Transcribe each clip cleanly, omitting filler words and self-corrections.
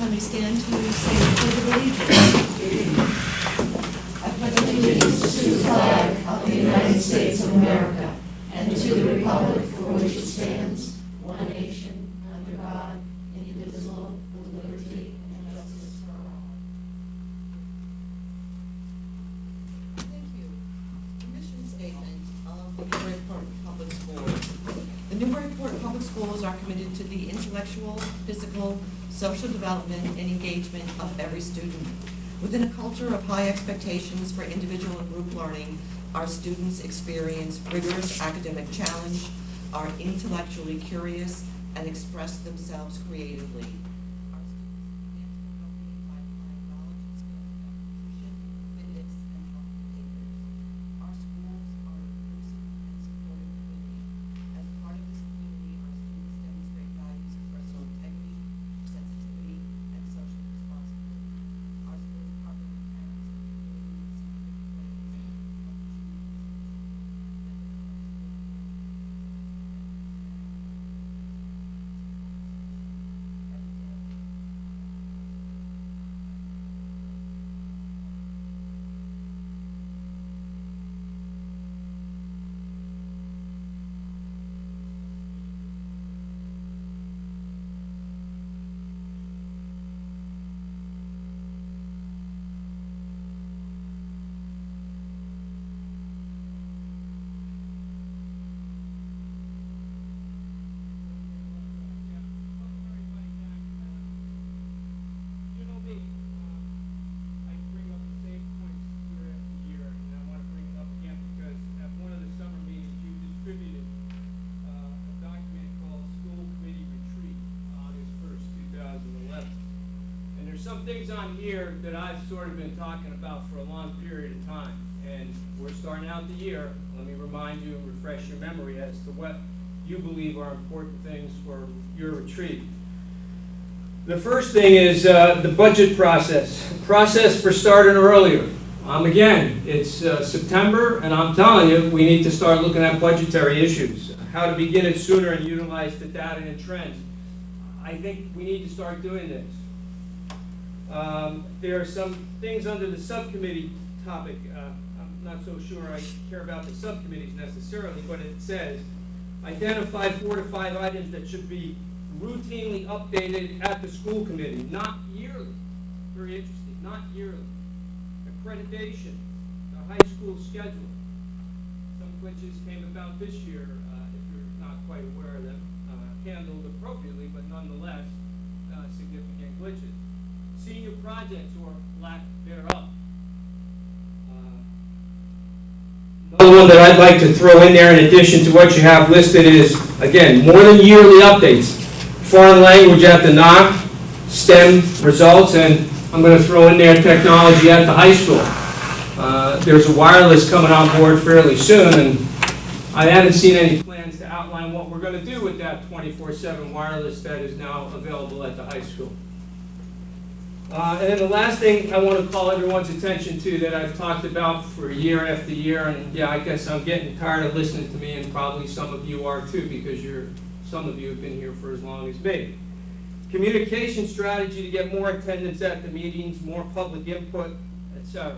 Can we stand to say the Pledge of Allegiance? I pledge allegiance to the flag of the United States of America and to the republic for which it stands, one nation, under God, indivisible, with liberty and justice for all. Thank you. The mission statement of the Newburyport Public Schools. The Newburyport Public Schools are committed to the intellectual, physical, social development, and engagement of every student. Within a culture of high expectations for individual and group learning, our students experience rigorous academic challenge, are intellectually curious, and express themselves creatively. Our students advance their well-being by applying knowledge and skills about nutrition, fitness, and health behaviors. Our schools are inclusive and supportive community. As a part of this community, our students demonstrate values of personal integrity, sensitivity, and social responsibility. Our schools partner with parents and communities in different ways to help I bring up the same points year after year, and I want to bring it up again because at one of the summer meetings, you distributed a document called School Committee Retreat, August 1st, 2011. And there's some things on here that I've sort of been talking about for a long period of time. And we're starting out the year. Let me remind you and refresh your memory as to what you believe are important things for your retreat. The first thing is the budget process for starting earlier. Again, it's September, and I'm telling you, we need to start looking at budgetary issues, how to begin it sooner and utilize the data and trends. I think we need to start doing this. There are some things under the subcommittee topic. I'm not so sure I care about the subcommittees necessarily, but it says, identify 4 to 5 items that should be routinely updated at the school committee, not yearly. Very interesting, not yearly. Accreditation, the high school schedule, some glitches came about this year, if you're not quite aware of them, handled appropriately, but nonetheless, significant glitches. Senior projects or lack thereof. Another one that I'd like to throw in there in addition to what you have listed is, again, more than yearly updates. Foreign language at the NOC, STEM results, and I'm going to throw in there technology at the high school. There's a wireless coming on board fairly soon, and I haven't seen any plans to outline what we're going to do with that 24/7 wireless that is now available at the high school. And then the last thing I want to call everyone's attention to that I've talked about for year after year, and yeah, I guess I'm getting tired of listening to me, and probably some of you are too, because some of you have been here for as long as me. Communication strategy to get more attendance at the meetings, more public input, etc.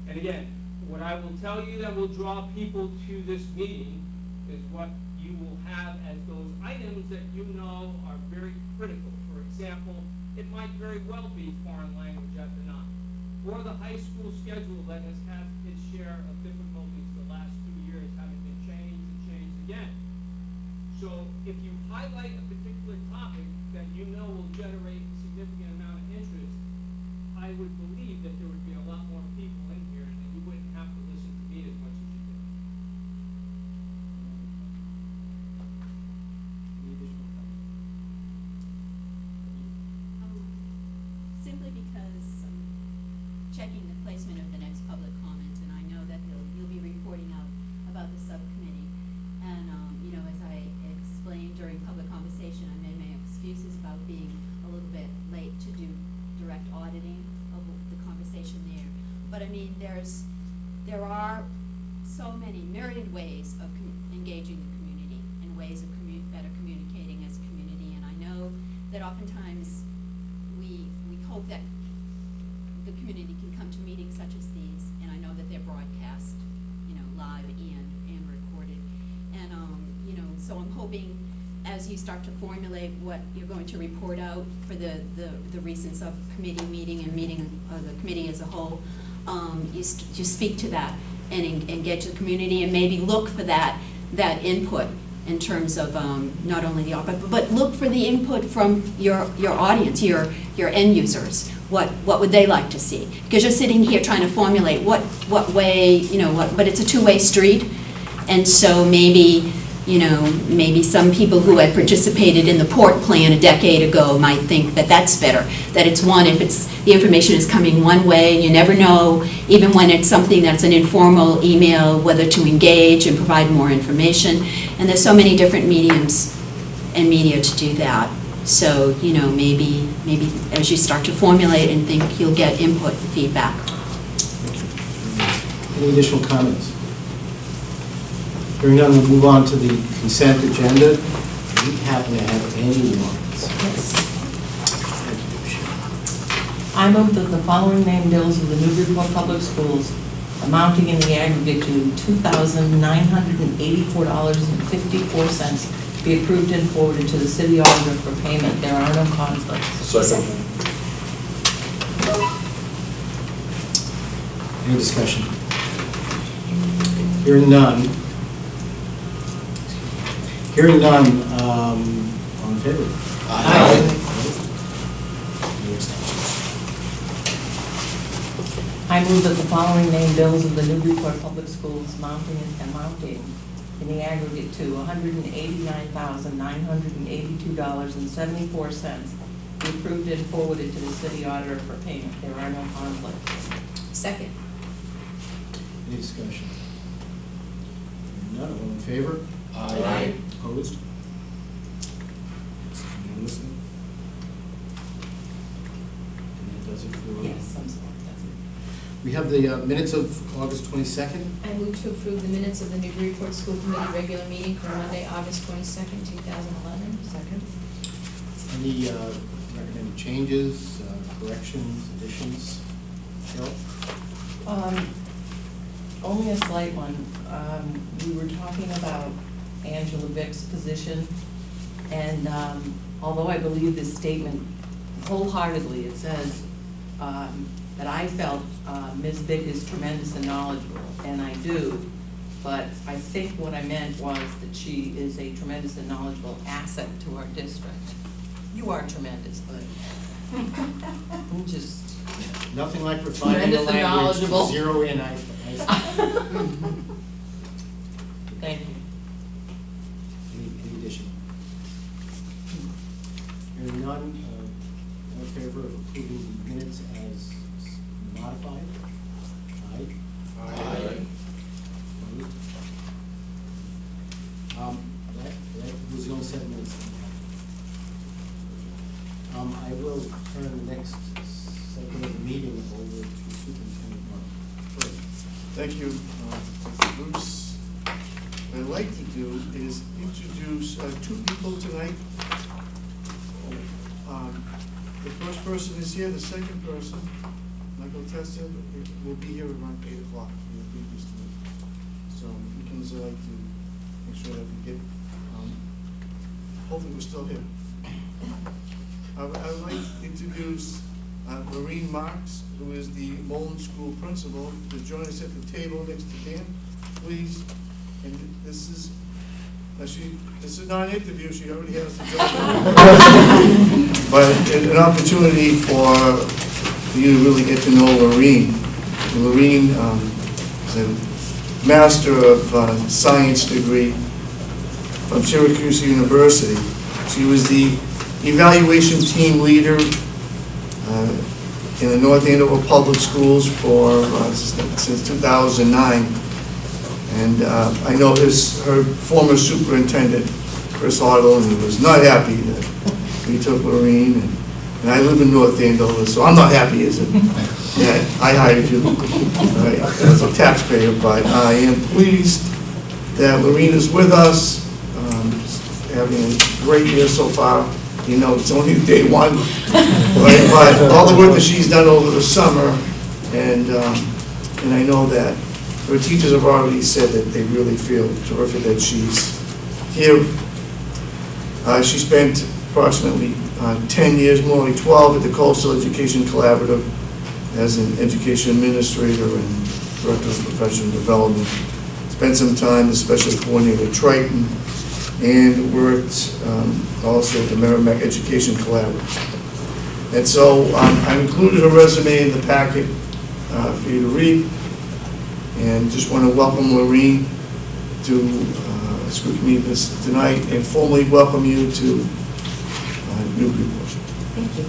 And again, what I will tell you that will draw people to this meeting is what you will have as those items that you know are very critical. For example, it might very well be foreign language at the NOC, or the high school schedule that has had its share of difficulties the last 2 years, having been changed and changed again. So if you highlight a particular topic that you know will generate a significant amount of interest, I would believe that there would be a lot more people in here and that you wouldn't have to listen to me as much as you do. Any additional comments? Simply because I'm checking the placement of the next public comment, and I know that you'll be reporting out about the subcommittee. And as I explained during public conversation, I made my excuses about being a little bit late to do direct auditing of the conversation there. But I mean, there are so many myriad ways of engaging the community and ways of better communicating as a community. And I know that oftentimes we hope that the community can come to meetings such as these, and I know that they're broadcast, you know, live and recorded. And, you know, so I'm hoping as you start to formulate what you're going to report out for the recent subcommittee meeting and meeting of the committee as a whole, you speak to that and engage the community and maybe look for that input in terms of not only the but look for the input from your audience, your end users. What would they like to see? Because you're sitting here trying to formulate what way, you know, but it's a two-way street, and so maybe, you know, maybe some people who had participated in the port plan a decade ago might think that that's better, that it's one, if it's, the information is coming one way, and you never know, even when it's something that's an informal email, whether to engage and provide more information. And there's so many different mediums and media to do that. So, you know, maybe as you start to formulate and think, you'll get input and feedback. Any additional comments? Hearing none, we'll move on to the consent agenda. Do we happen to have any warrants? Yes. I move that the following named bills of the Newburyport Public Schools amounting in the aggregate to $2,984.54 be approved and forwarded to the city auditor for payment. There are no conflicts. Second. Any discussion? Hearing none. Hearing none, all in favor? Aye. Any abstentions? I move that the following named bills of the Newburyport Public Schools amounting in the aggregate to $189,982.74 be approved and forwarded to the city auditor for payment. There are no conflicts. Second. Any discussion? Hearing none, all in favor? Aye. Opposed? It's unanimous. And that does it for... Yes, I'm sorry, that's it. We have the minutes of August 22nd. I move to approve the minutes of the Newburyport School Committee regular meeting for Monday, August 22nd, 2011. Second. Any recommended changes, corrections, additions? Carol? Only a slight one. We were talking about Angela Vick's position, and although I believe this statement wholeheartedly, it says that I felt Ms. Vick is tremendous and knowledgeable, and I do, but I think what I meant was that she is a tremendous and knowledgeable asset to our district. You are tremendous, but I'm just... Nothing like refining the Tremendous and language to knowledgeable. zero in. Thank you. Any addition? Hearing none, all in favor of approving the minutes as modified? Aye. Aye. Opposed? That was the only 7 minutes. I will turn the next segment of the meeting over to Superintendent Mark. Thank you, Bruce. What I'd like to do is introduce 2 people tonight. The first person is here, the second person, Michael Testa, will be here around 8 o'clock. So I'd like to make sure that we get, hopefully we're still here. I would like to introduce Maureen Marks, who is the Mullen School Principal, to join us at the table next to Dan, please. And this is not an interview, she already has the job. But an opportunity for you to really get to know Maureen. Maureen is a Master of Science degree from Syracuse University. She was the evaluation team leader in the North Andover Public Schools for since 2009, and I know her former superintendent, Chris Otto, and he was not happy that we took Maureen, and I live in North Andover, so I'm not happy as I hired you as a taxpayer, but I am pleased that Maureen is with us, having a great year so far. You know, it's only day one. But all the work that she's done over the summer, and I know that her teachers have already said that they really feel terrific that she's here. She spent approximately 10 years, more like 12, at the Coastal Education Collaborative as an education administrator and director of professional development. Spent some time as special coordinator at Triton, and worked also at the Merrimack Education Collaborative. And so I included her resume in the packet for you to read, and just want to welcome Maureen to school committee tonight, and formally welcome you to Newburyport. Thank you.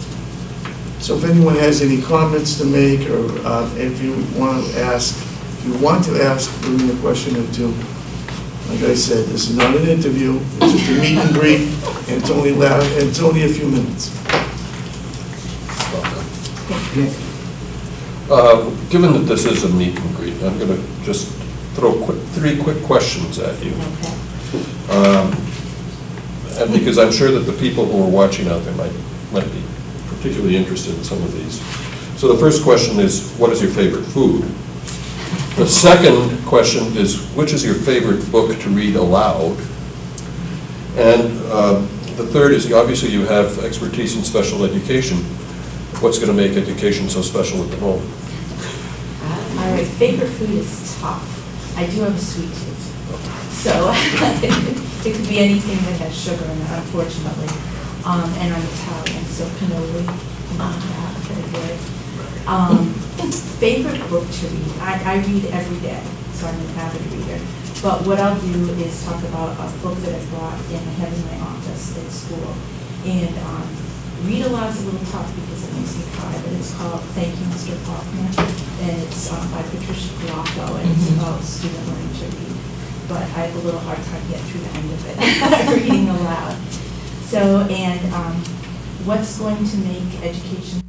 So if anyone has any comments to make, or if you want to ask Maureen a question or two, like I said, this is not an interview, it's just a meet and greet, and it's only a few minutes. Given that this is a meet and greet, I'm going to just throw three quick questions at you. Okay. And because I'm sure that the people who are watching out there might be particularly interested in some of these. So the first question is, what is your favorite food? The second question is, which is your favorite book to read aloud? And the third is, obviously you have expertise in special education. What's going to make education so special at the moment? All right, favorite food is tough. I do have a sweet tooth, so it could be anything that has sugar in it, unfortunately. And I'm Italian, so cannoli, very good. Favorite book to read? I read every day, so I'm an avid reader. But what I'll do is talk about a book that I brought in. I have in my office at school. And read aloud is a little tough because it makes me cry, but it's called Thank You, Mr. Faulkner. And it's by Patricia Colacco, and it's about student learning to read. But I have a little hard time getting through the end of it, reading aloud. So, and what's going to make education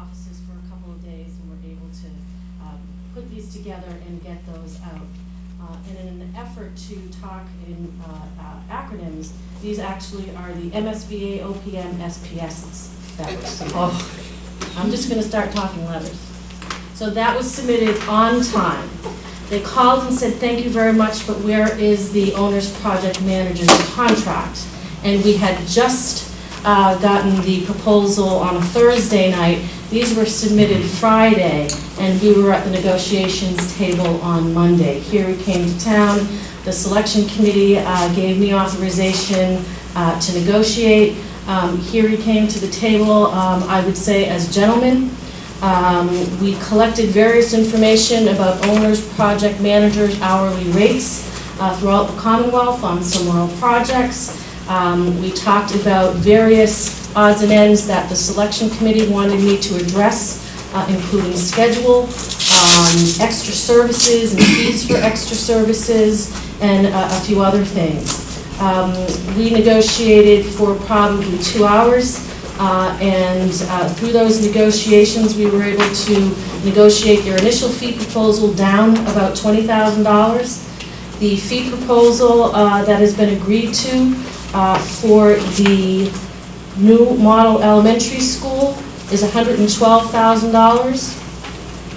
offices for a couple of days and were able to put these together and get those out. And in an effort to talk in acronyms, these actually are the MSBA, OPM, SPSs that were submitted. I'm just going to start talking letters. So that was submitted on time. They called and said, thank you very much, but where is the owner's project manager's contract? And we had just gotten the proposal on a Thursday night. These were submitted Friday, and we were at the negotiations table on Monday. Here we came to town. The selection committee gave me authorization to negotiate. Here we came to the table, I would say, as gentlemen. We collected various information about owners, project managers, hourly rates throughout the Commonwealth on some rural projects. We talked about various odds and ends that the selection committee wanted me to address, including schedule, extra services and fees for extra services, and a few other things. We negotiated for probably 2 hours. And through those negotiations, we were able to negotiate their initial fee proposal down about $20,000. The fee proposal that has been agreed to for the new model elementary school is $112,000.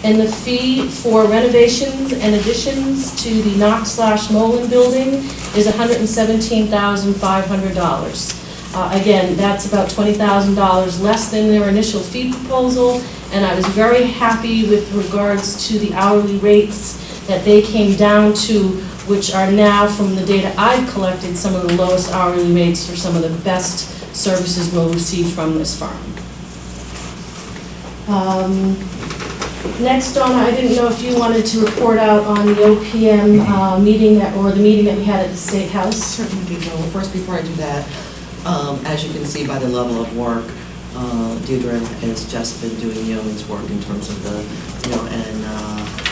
And the fee for renovations and additions to the Knox/Molen building is $117,500. Again, that's about $20,000 less than their initial fee proposal, and I was very happy with regards to the hourly rates that they came down to, which are now, from the data I've collected, some of the lowest hourly rates for some of the best services we'll receive from this firm. Next, Donna, I didn't know if you wanted to report out on the OPM meeting or the meeting that we had at the State House. Certainly, Well, first, before I do that, as you can see by the level of work, Deirdre has just been doing yeoman's work in terms of the, and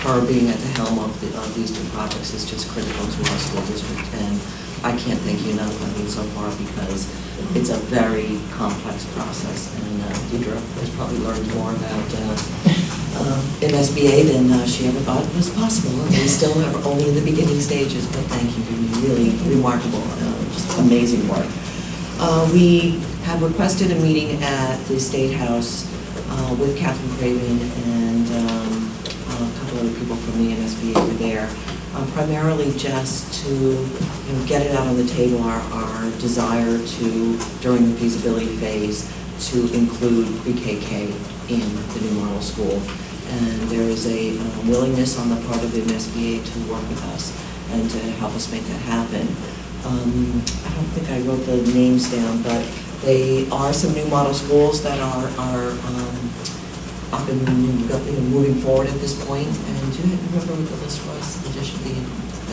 her being at the helm of these two projects is just critical to our school district. And I can't thank you enough, so far, because it's a very complex process. And Deirdre has probably learned more about MSBA than she ever thought was possible. And we still are only in the beginning stages, but thank you. Really remarkable, just amazing work. We have requested a meeting at the State House with Catherine Craven and a couple other people from the MSBA were there, primarily just to get it out on the table, our desire to, during the feasibility phase, to include pre-KK in the new model school. And there is a willingness on the part of the MSBA to work with us and to help us make that happen. I don't think I wrote the names down, but they are some new model schools that are up and moving forward at this point. And do you remember what the list was?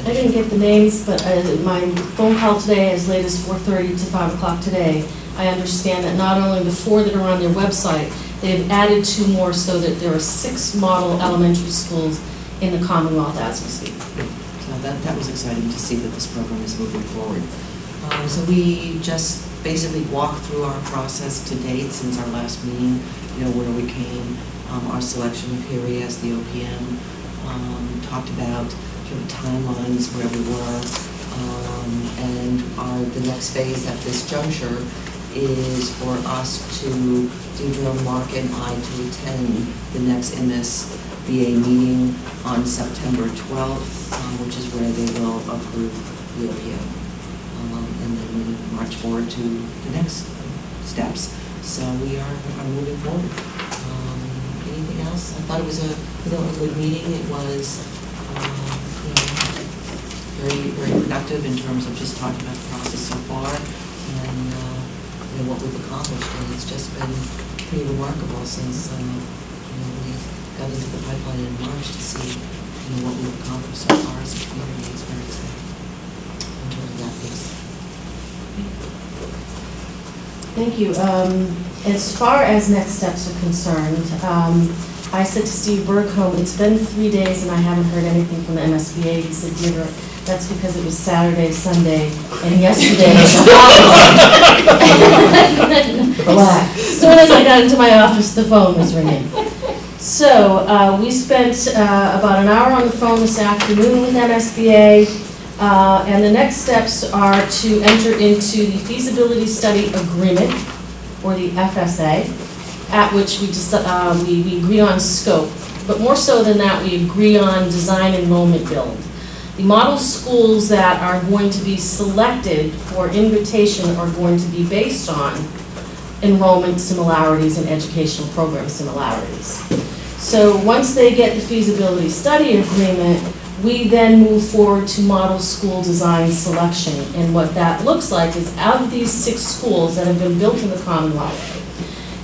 I didn't get the names, but my phone call today, as late as 4:30 to 5 o'clock today, I understand that not only the 4 that are on their website, they've added 2 more, so that there are 6 model elementary schools in the Commonwealth as we speak. So that was exciting to see that this program is moving forward. So we just basically walked through our process to date since our last meeting, where we came, our selection of Perry as the OPM, talked about timelines where we were, and the next phase at this juncture is for us to, Deirdre, Mark, and I, to attend the next MSBA meeting on September 12th, which is where they will approve the OPM. And then we march forward to the next steps. So we are moving forward. Anything else? I thought it was a good meeting. It was very, very productive in terms of just talking about the process so far and what we've accomplished. And it's just been pretty remarkable since we got into the pipeline in March to see what we've accomplished so far as a community. It's very exciting in terms of that piece. Thank you. As far as next steps are concerned, I said to Steve Burkholm, it's been 3 days and I haven't heard anything from the MSBA. He said, Deirdre, that's because it was Saturday, Sunday, and yesterday was a holiday. Black. As soon as I got into my office, the phone was ringing. So we spent about an hour on the phone this afternoon with MSBA, and the next steps are to enter into the feasibility study agreement, or the FSA, at which we agree on scope. But more so than that, we agree on design enrollment build. The model schools that are going to be selected for invitation are going to be based on enrollment similarities and educational program similarities. So once they get the feasibility study agreement, we then move forward to model school design selection. And what that looks like is, out of these 6 schools that have been built in the Commonwealth,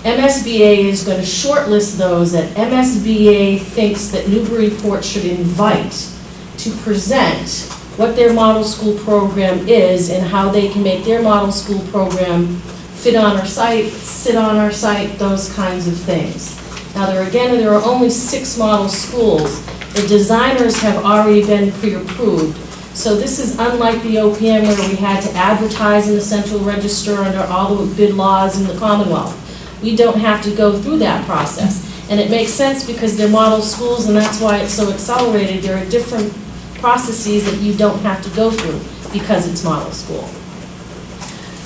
MSBA is going to shortlist those that MSBA thinks that Newburyport should invite to present what their model school program is and how they can make their model school program fit on our site, sit on our site, those kinds of things. Now there are only 6 model schools. The designers have already been pre-approved. So this is unlike the OPM where we had to advertise in the Central Register under all the bid laws in the Commonwealth. We don't have to go through that process. And it makes sense because they're model schools, and that's why it's so accelerated. There are different processes that you don't have to go through because it's model school.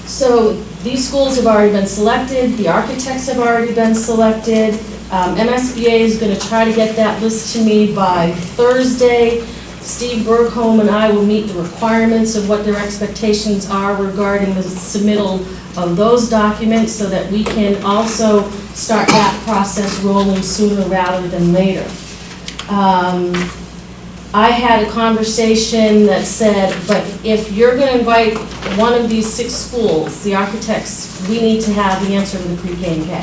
So these schools have already been selected, the architects have already been selected. MSBA is going to try to get that list to me by Thursday. Steve Bergholm and I will meet the requirements of what their expectations are regarding the submittal of those documents so that we can also start that process rolling sooner rather than later. I had a conversation that said, but if you're going to invite one of these 6 schools, the architects, we need to have the answer to the pre-K and K.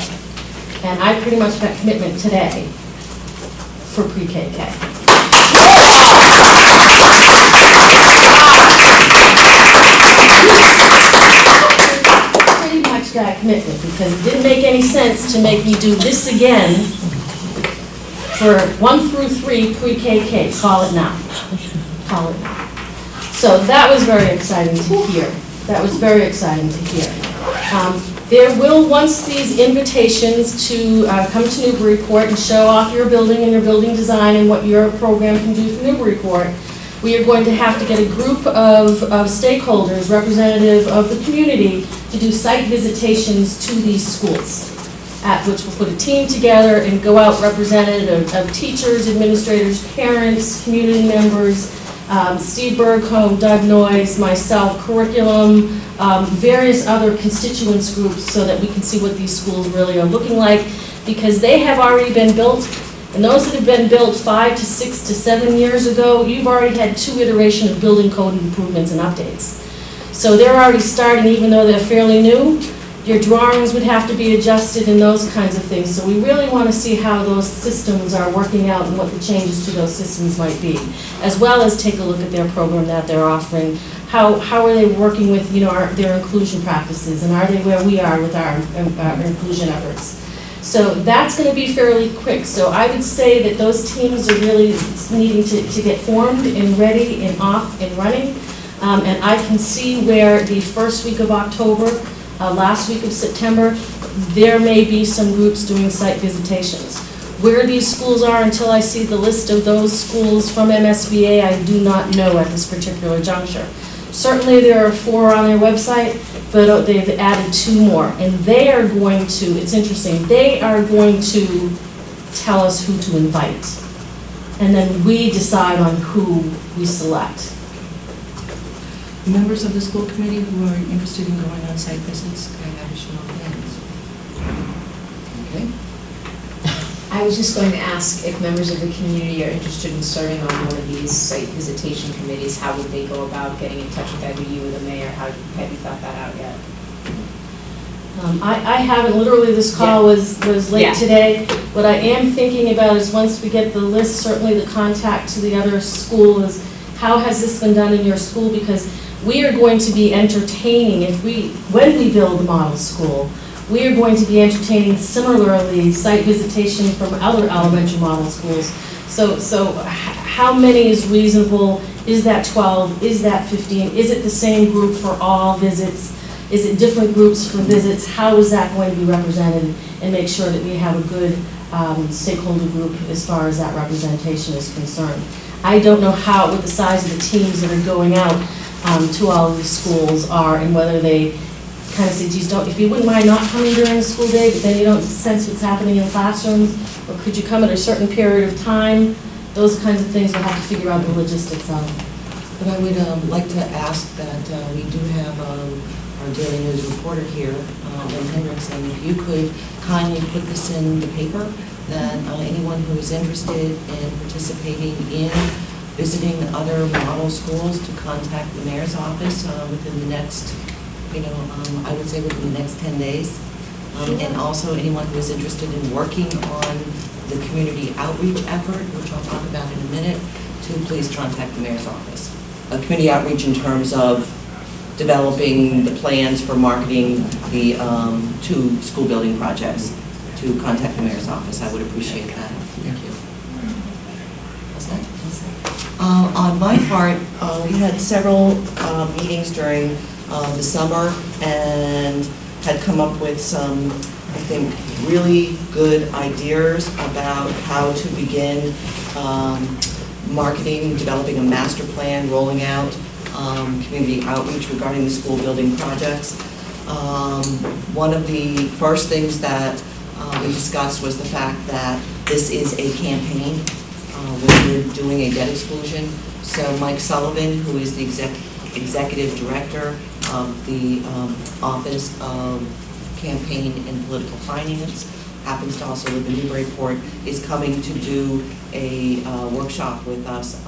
And I pretty much got commitment today for pre-K and K. Pretty much got commitment because it didn't make any sense to make me do this again for 1 through 3 pre-K, call it now. Call it now. So that was very exciting to hear. That was very exciting to hear. There will, once these invitations to come to Newburyport and show off your building and your building design and what your program can do for Newburyport, we are going to have to get a group of stakeholders, representative of the community, to do site visitations to these schools, at which we'll put a team together and go out representative of teachers, administrators, parents, community members, Steve Bergholm, Doug Noyes, myself, curriculum, various other constituents groups so that we can see what these schools really are looking like, because they have already been built, and those that have been built 5 to 6 to 7 years ago, you've already had 2 iterations of building code improvements and updates. So they're already starting, even though they're fairly new. Your drawings would have to be adjusted and those kinds of things. So we really want to see how those systems are working out and what the changes to those systems might be, as well as take a look at their program that they're offering. How are they working with, you know, their inclusion practices, and are they where we are with our inclusion efforts? So that's going to be fairly quick. So I would say that those teams are really needing to get formed and ready and off and running. And I can see where the first week of October, last week of September, there may be some groups doing site visitations. Where these schools are until I see the list of those schools from MSBA, I do not know at this particular juncture. Certainly there are 4 on their website, but they've added 2 more. And they are going to, it's interesting, they are going to tell us who to invite. And then we decide on who we select. Members of the school committee who are interested in going on site visits, can I have a show of hands? Okay. I was just going to ask if members of the community are interested in serving on one of these site visitation committees, how would they go about getting in touch with either you or the mayor? Have you thought that out yet? I haven't, literally this call was late today. What I am thinking about is once we get the list, certainly the contact to the other school is, how has this been done in your school? Because we are going to be entertaining, when we build the model school, we are going to be entertaining similarly site visitation from other elementary model schools. So how many is reasonable? Is that 12? Is that 15? Is it the same group for all visits? Is it different groups for visits? How is that going to be represented? And make sure that we have a good stakeholder group as far as that representation is concerned. I don't know what the size of the teams that are going out to all of the schools are, and whether they kind of say, geez, if you wouldn't mind not coming during the school day, but then you don't sense what's happening in classrooms, or could you come at a certain period of time? Those kinds of things we'll have to figure out the logistics of. But I would like to ask that we do have our Daily News reporter here, Ben Hendrickson, if you could kindly put this in the paper, that anyone who is interested in participating in visiting other model schools to contact the mayor's office within the next, I would say within the next 10 days. And also anyone who is interested in working on the community outreach effort, which I'll talk about in a minute, to please contact the mayor's office. Community outreach in terms of developing the plans for marketing the 2 school building projects, to contact the mayor's office. I would appreciate that. Thank you. On my part, we had several meetings during the summer and had come up with some, I think, really good ideas about how to begin marketing, developing a master plan, rolling out community outreach regarding the school building projects. One of the first things that we discussed was the fact that this is a campaign when we're doing a debt exclusion. So Mike Sullivan, who is the executive director of the Office of Campaign and Political Finance, happens to also live in Newburyport, is coming to do a workshop with us.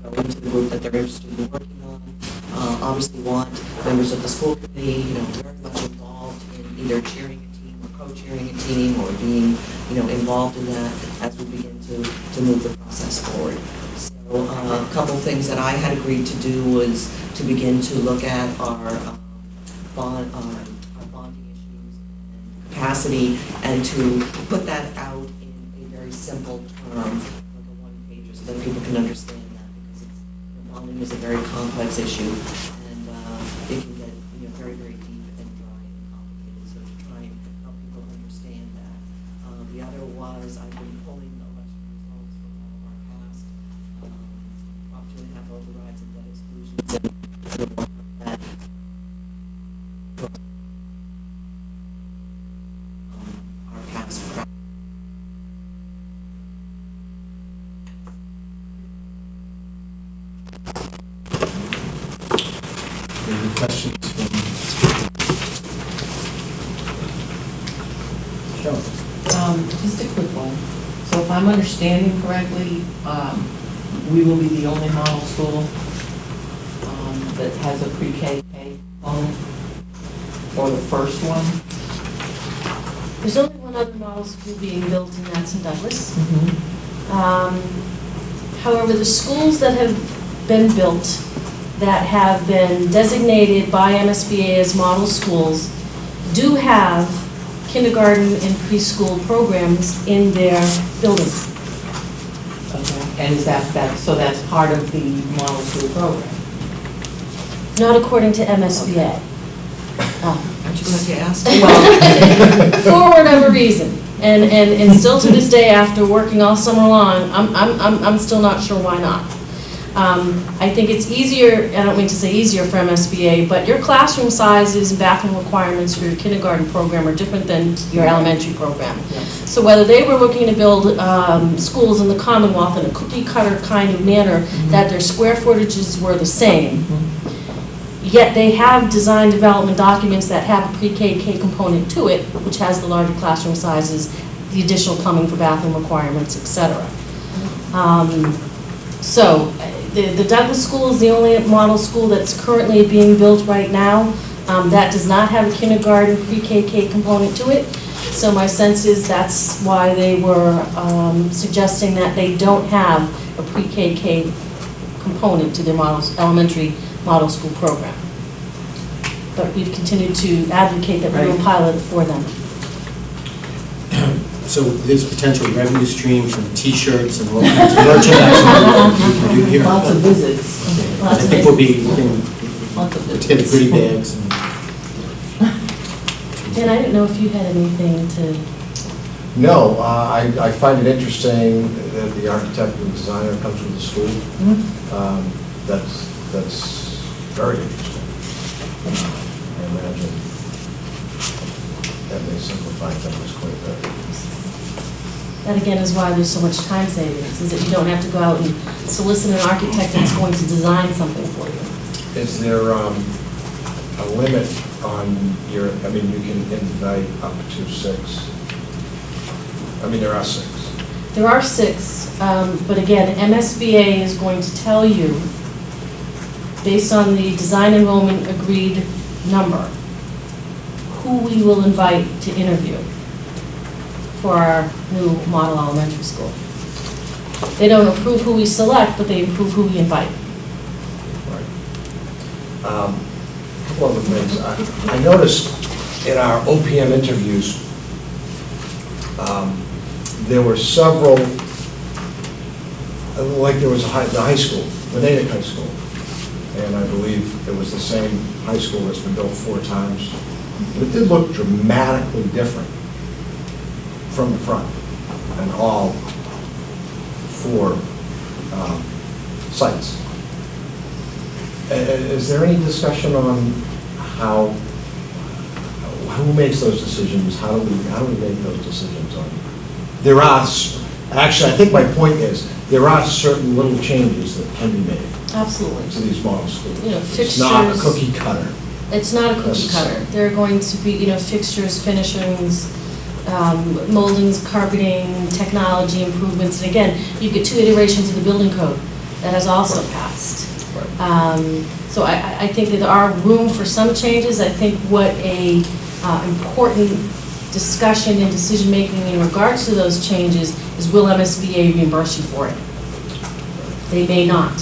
Go into the group that they're interested in working on. Obviously want members of the school committee, very much involved in either chairing a team or co-chairing a team or being, involved in that as we begin to move the process forward. So a couple things that I had agreed to do was to begin to look at our bonding issues and capacity, and to put that out in a very simple term, like a one-pager, so that people can understand that, because bonding is a very complex issue, and it can get very, very deep and dry and complicated. So to try and help people understand that. The other was I've been pulling election results from all of our past and that our past practice. Any questions from? Sure. Just a quick one. So if I'm understanding correctly, we will be the only model school that has a pre-K component, or the first one? There's only one other model school being built, and that's in Douglas. However, the schools that have been built that have been designated by MSBA as model schools do have kindergarten and preschool programs in their buildings. Okay. And is that, so that's part of the model school program? Not according to MSBA. Aren't you glad you asked? For whatever reason. And still to this day, after working all summer long, I'm still not sure why not. I think it's easier, I don't mean to say easier for MSBA, but your classroom sizes and bathroom requirements for your kindergarten program are different than your elementary program. So whether they were looking to build schools in the Commonwealth in a cookie cutter kind of manner, that their square footages were the same, yet they have design development documents that have a pre-K component to it, which has the larger classroom sizes, the additional plumbing for bathroom requirements, etc. So the Douglas School is the only model school that's currently being built right now. That does not have a kindergarten pre-K component to it. So my sense is that's why they were suggesting that they don't have a pre-K component to their elementary model school program. But we've continued to advocate that we will pilot for them. So there's potential revenue stream from T-shirts and all kinds of merchandise we can do here. Lots of visits. I think we'll be, Lots of put together goodie bags. Dan, I didn't know if you had anything to... No, I find it interesting that the architect and designer comes from the school. That's very interesting. I imagine that may simplify things quite a bit. That again is why there's so much time savings, is that you don't have to go out and solicit an architect that's going to design something for you. Is there a limit on your, I mean, you can invite up to 6. I mean, there are 6. There are 6, but again, MSBA is going to tell you, based on the design enrollment agreed number, who we will invite to interview for our new model elementary school. They don't approve who we select, but they approve who we invite. Right. A couple other things. I noticed in our OPM interviews, there were several, like there was the high school, the Natick High School, and I believe it was the same high school that's been built 4 times. But it did look dramatically different from the front and all 4 sites. Is there any discussion on who makes those decisions? How do we make those decisions on? There are, actually, I think my point is, there are certain little changes that can be made. Absolutely. To these model schools. You know, it's not a fixtures- cookie cutter. It's not a cookie cutter. There are going to be, you know, fixtures, finishings, moldings, carpeting, technology improvements. And again, you get 2 iterations of the building code that has also passed. Right. So I think that there are room for some changes. I think what a important discussion and decision-making in regards to those changes is, will MSBA reimburse you for it? They may not,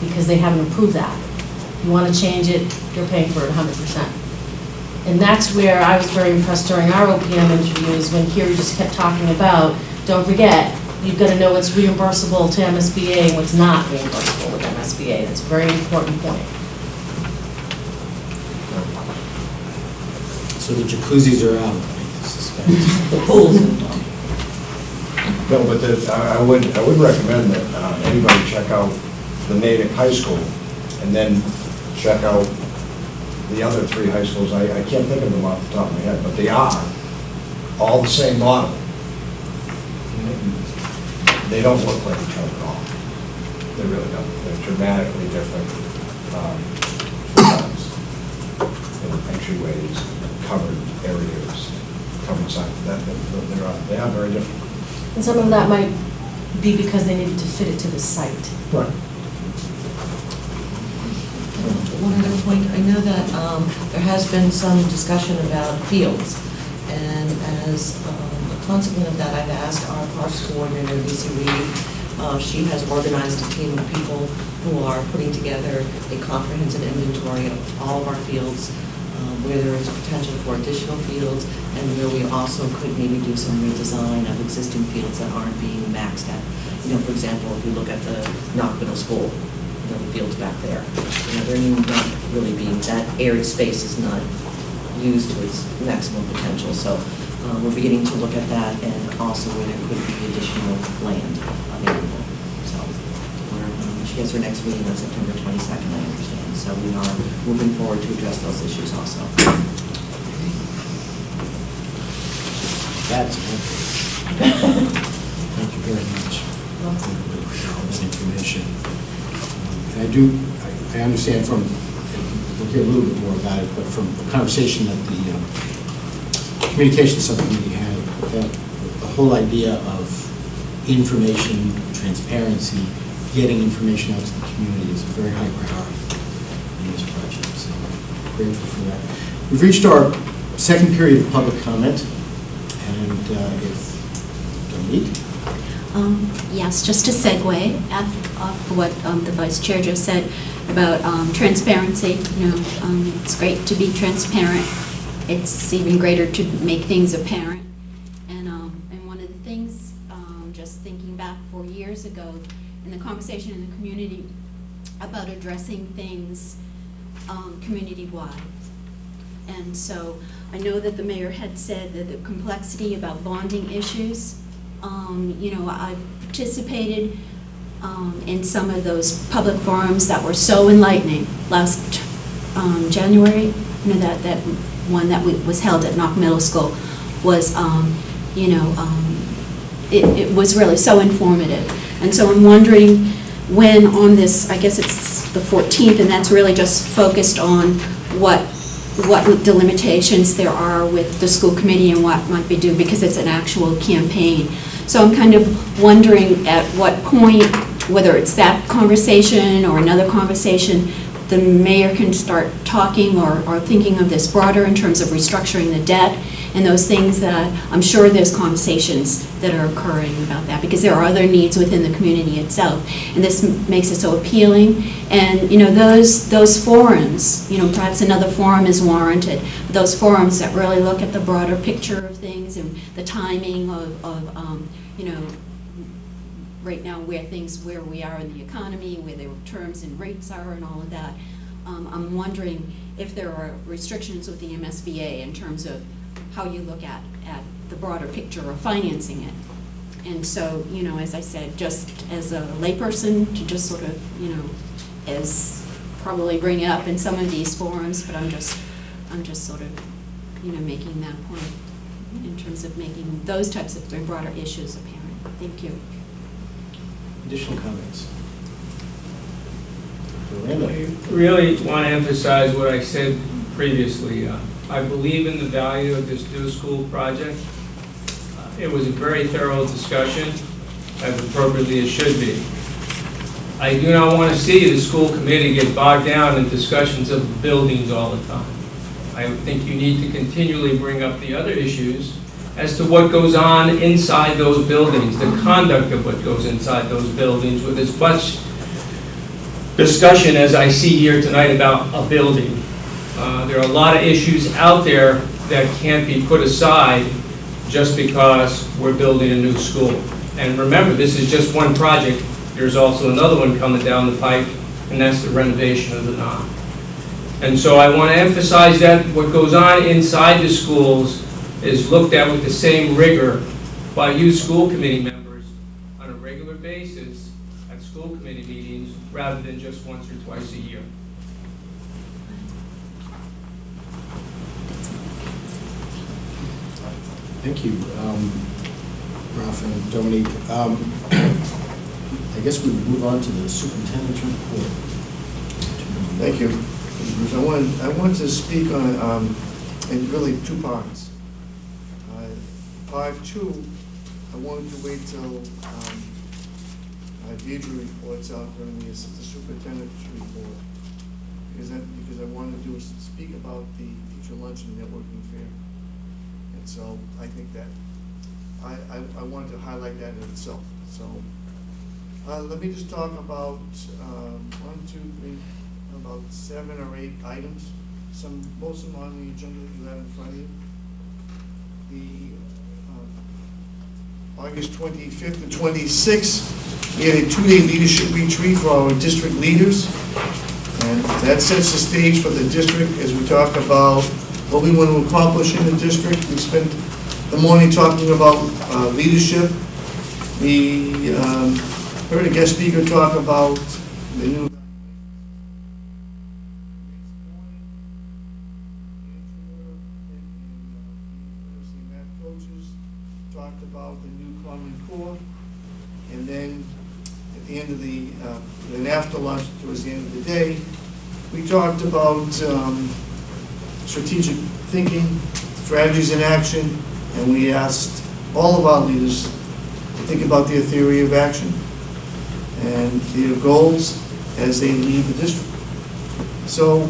because they haven't approved that. If you want to change it, you're paying for it 100%. And that's where I was very impressed during our OPM interviews, when Kiri just kept talking about, don't forget, you've got to know what's reimbursable to MSBA and what's not reimbursable with MSBA. That's a very important point. So the jacuzzis are out, I suspect. The pools. No, but I would recommend that anybody check out the Natick High School and then check out the other 3 high schools. I can't think of them off the top of my head, but they are all the same model. They don't look like each other at all. They really don't. They're dramatically different. Sometimes entryways, covered areas, covered signs. They are very different. And some of that might be because they needed to fit it to the site. Right. One other point, I know that there has been some discussion about fields, and as a consequence of that, I've asked our parks coordinator, Lisa Reed. She has organized a team of people who are putting together a comprehensive inventory of all of our fields, where there is potential for additional fields, and where we also could maybe do some redesign of existing fields that aren't being maxed out. You know, for example, if you look at the Knox Middle School, the fields back there, you know, they're not really being, that area space is not used to its maximum potential. So we're beginning to look at that, and also where there could be additional land available. So she has her next meeting on September 22nd, I understand. So we are moving forward to address those issues also. That's it. Thank you very much for all that information. I understand from, we'll hear a little bit more about it, but from the conversation that the communications subcommittee had, that the whole idea of information, transparency, getting information out to the community is a very high priority in this project, so I'm grateful for that. We've reached our second period of public comment, and if Dominique. Yes, just to segue off what the Vice Chair just said about transparency. You know, it's great to be transparent. It's even greater to make things apparent. And one of the things, just thinking back 4 years ago, in the conversation in the community about addressing things community-wide. And so I know that the mayor had said that the complexity about bonding issues. You know, I participated in some of those public forums that were so enlightening last January. You know, that one that was held at Knox Middle School was, you know, it was really so informative. And so I'm wondering when on this, I guess it's the 14th, and that's really just focused on what delimitations there are with the school committee and what might be due, because it's an actual campaign. So I'm kind of wondering at what point, whether it's that conversation or another conversation, the mayor can start talking or thinking of this broader in terms of restructuring the debt and those things that I'm sure there's conversations that are occurring about that, because there are other needs within the community itself. And this makes it so appealing. And, you know, those forums, you know, perhaps another forum is warranted, but those forums that really look at the broader picture of things and the timing of you know, right now where we are in the economy, where the terms and rates are and all of that. I'm wondering if there are restrictions with the MSBA in terms of how you look at the broader picture of financing it. And so, you know, as I said, just as a layperson, to just sort of, you know, as probably bring it up in some of these forums, but I'm just sort of, you know, making that point in terms of making those types of broader issues apparent. Thank you. Additional comments? I really want to emphasize what I said previously. I believe in the value of this new school project. It was a very thorough discussion, as appropriately it should be. I do not want to see the school committee get bogged down in discussions of buildings all the time. I think you need to continually bring up the other issues as to what goes on inside those buildings, the conduct of what goes inside those buildings, with as much discussion as I see here tonight about a building. There are a lot of issues out there that can't be put aside just because we're building a new school. And remember, this is just one project. There's also another one coming down the pipe, and that's the renovation of the Knox. And so I want to emphasize that what goes on inside the schools is looked at with the same rigor by you school committee members on a regular basis at school committee meetings, rather than just once or twice a year. Thank you, Ralph and Dominique. I guess we move on to the superintendent's report. Thank you. Bruce. I want to speak on, in really two parts. Part two, I wanted to wait till Deidre reports out during the assistant superintendent's report, because I wanted to speak about the teacher lunch and networking fair. And so I think that I wanted to highlight that in itself. So let me just talk about 7 or 8 items. Most of them on the agenda that you have in front of you. The August 25th and 26th, we had a 2-day leadership retreat for our district leaders. And that sets the stage for the district as we talk about what we want to accomplish in the district. We spent the morning talking about leadership. We heard a guest speaker talk about the new coaches, talked about the new Common Core, and then at the end of then after lunch, towards the end of the day, we talked about strategic thinking, strategies in action, and we asked all of our leaders to think about their theory of action and their goals as they lead the district. So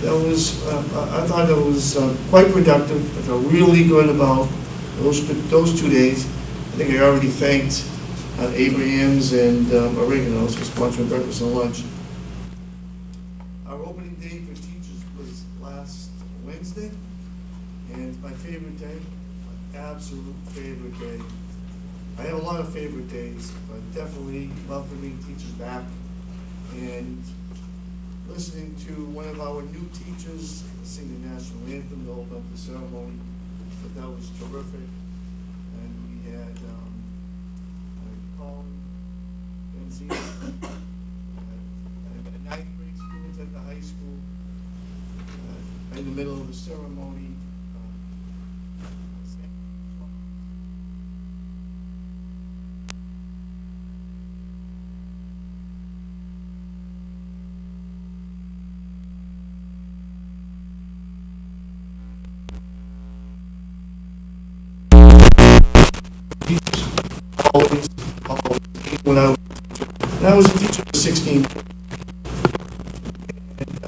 that was, I thought it was quite productive. I felt really good about those 2 days. I think I already thanked Abraham's and Oregano's for sponsoring breakfast and lunch. Our opening day for teachers was last Wednesday, and my favorite day, my absolute favorite day. I have a lot of favorite days, but definitely welcoming teachers back and listening to one of our new teachers sing the national anthem to open up the ceremony. But that was terrific. And we had Colin Benzina, a 9th grade student at the high school, in the middle of the ceremony. Always, when I was a teacher for 16 years. And,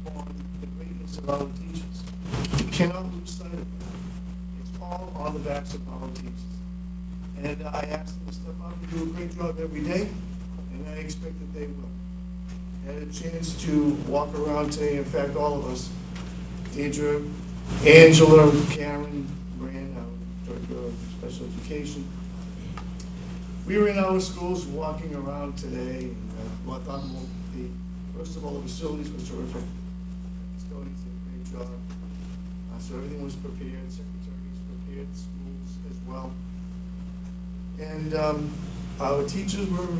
on the greatness of our teachers. We cannot lose sight of it. It's all on the backs of our teachers. And I asked them to step up and do a great job every day, and I expect that they will. I had a chance to walk around today, in fact, all of us, Deidre, Angela, Karen, Brand, our Director of Special Education. We were in our schools walking around today, and I thought first of all, the facilities were terrific. Custodians did a great job. So everything was prepared, secretaries prepared, schools as well. And our teachers were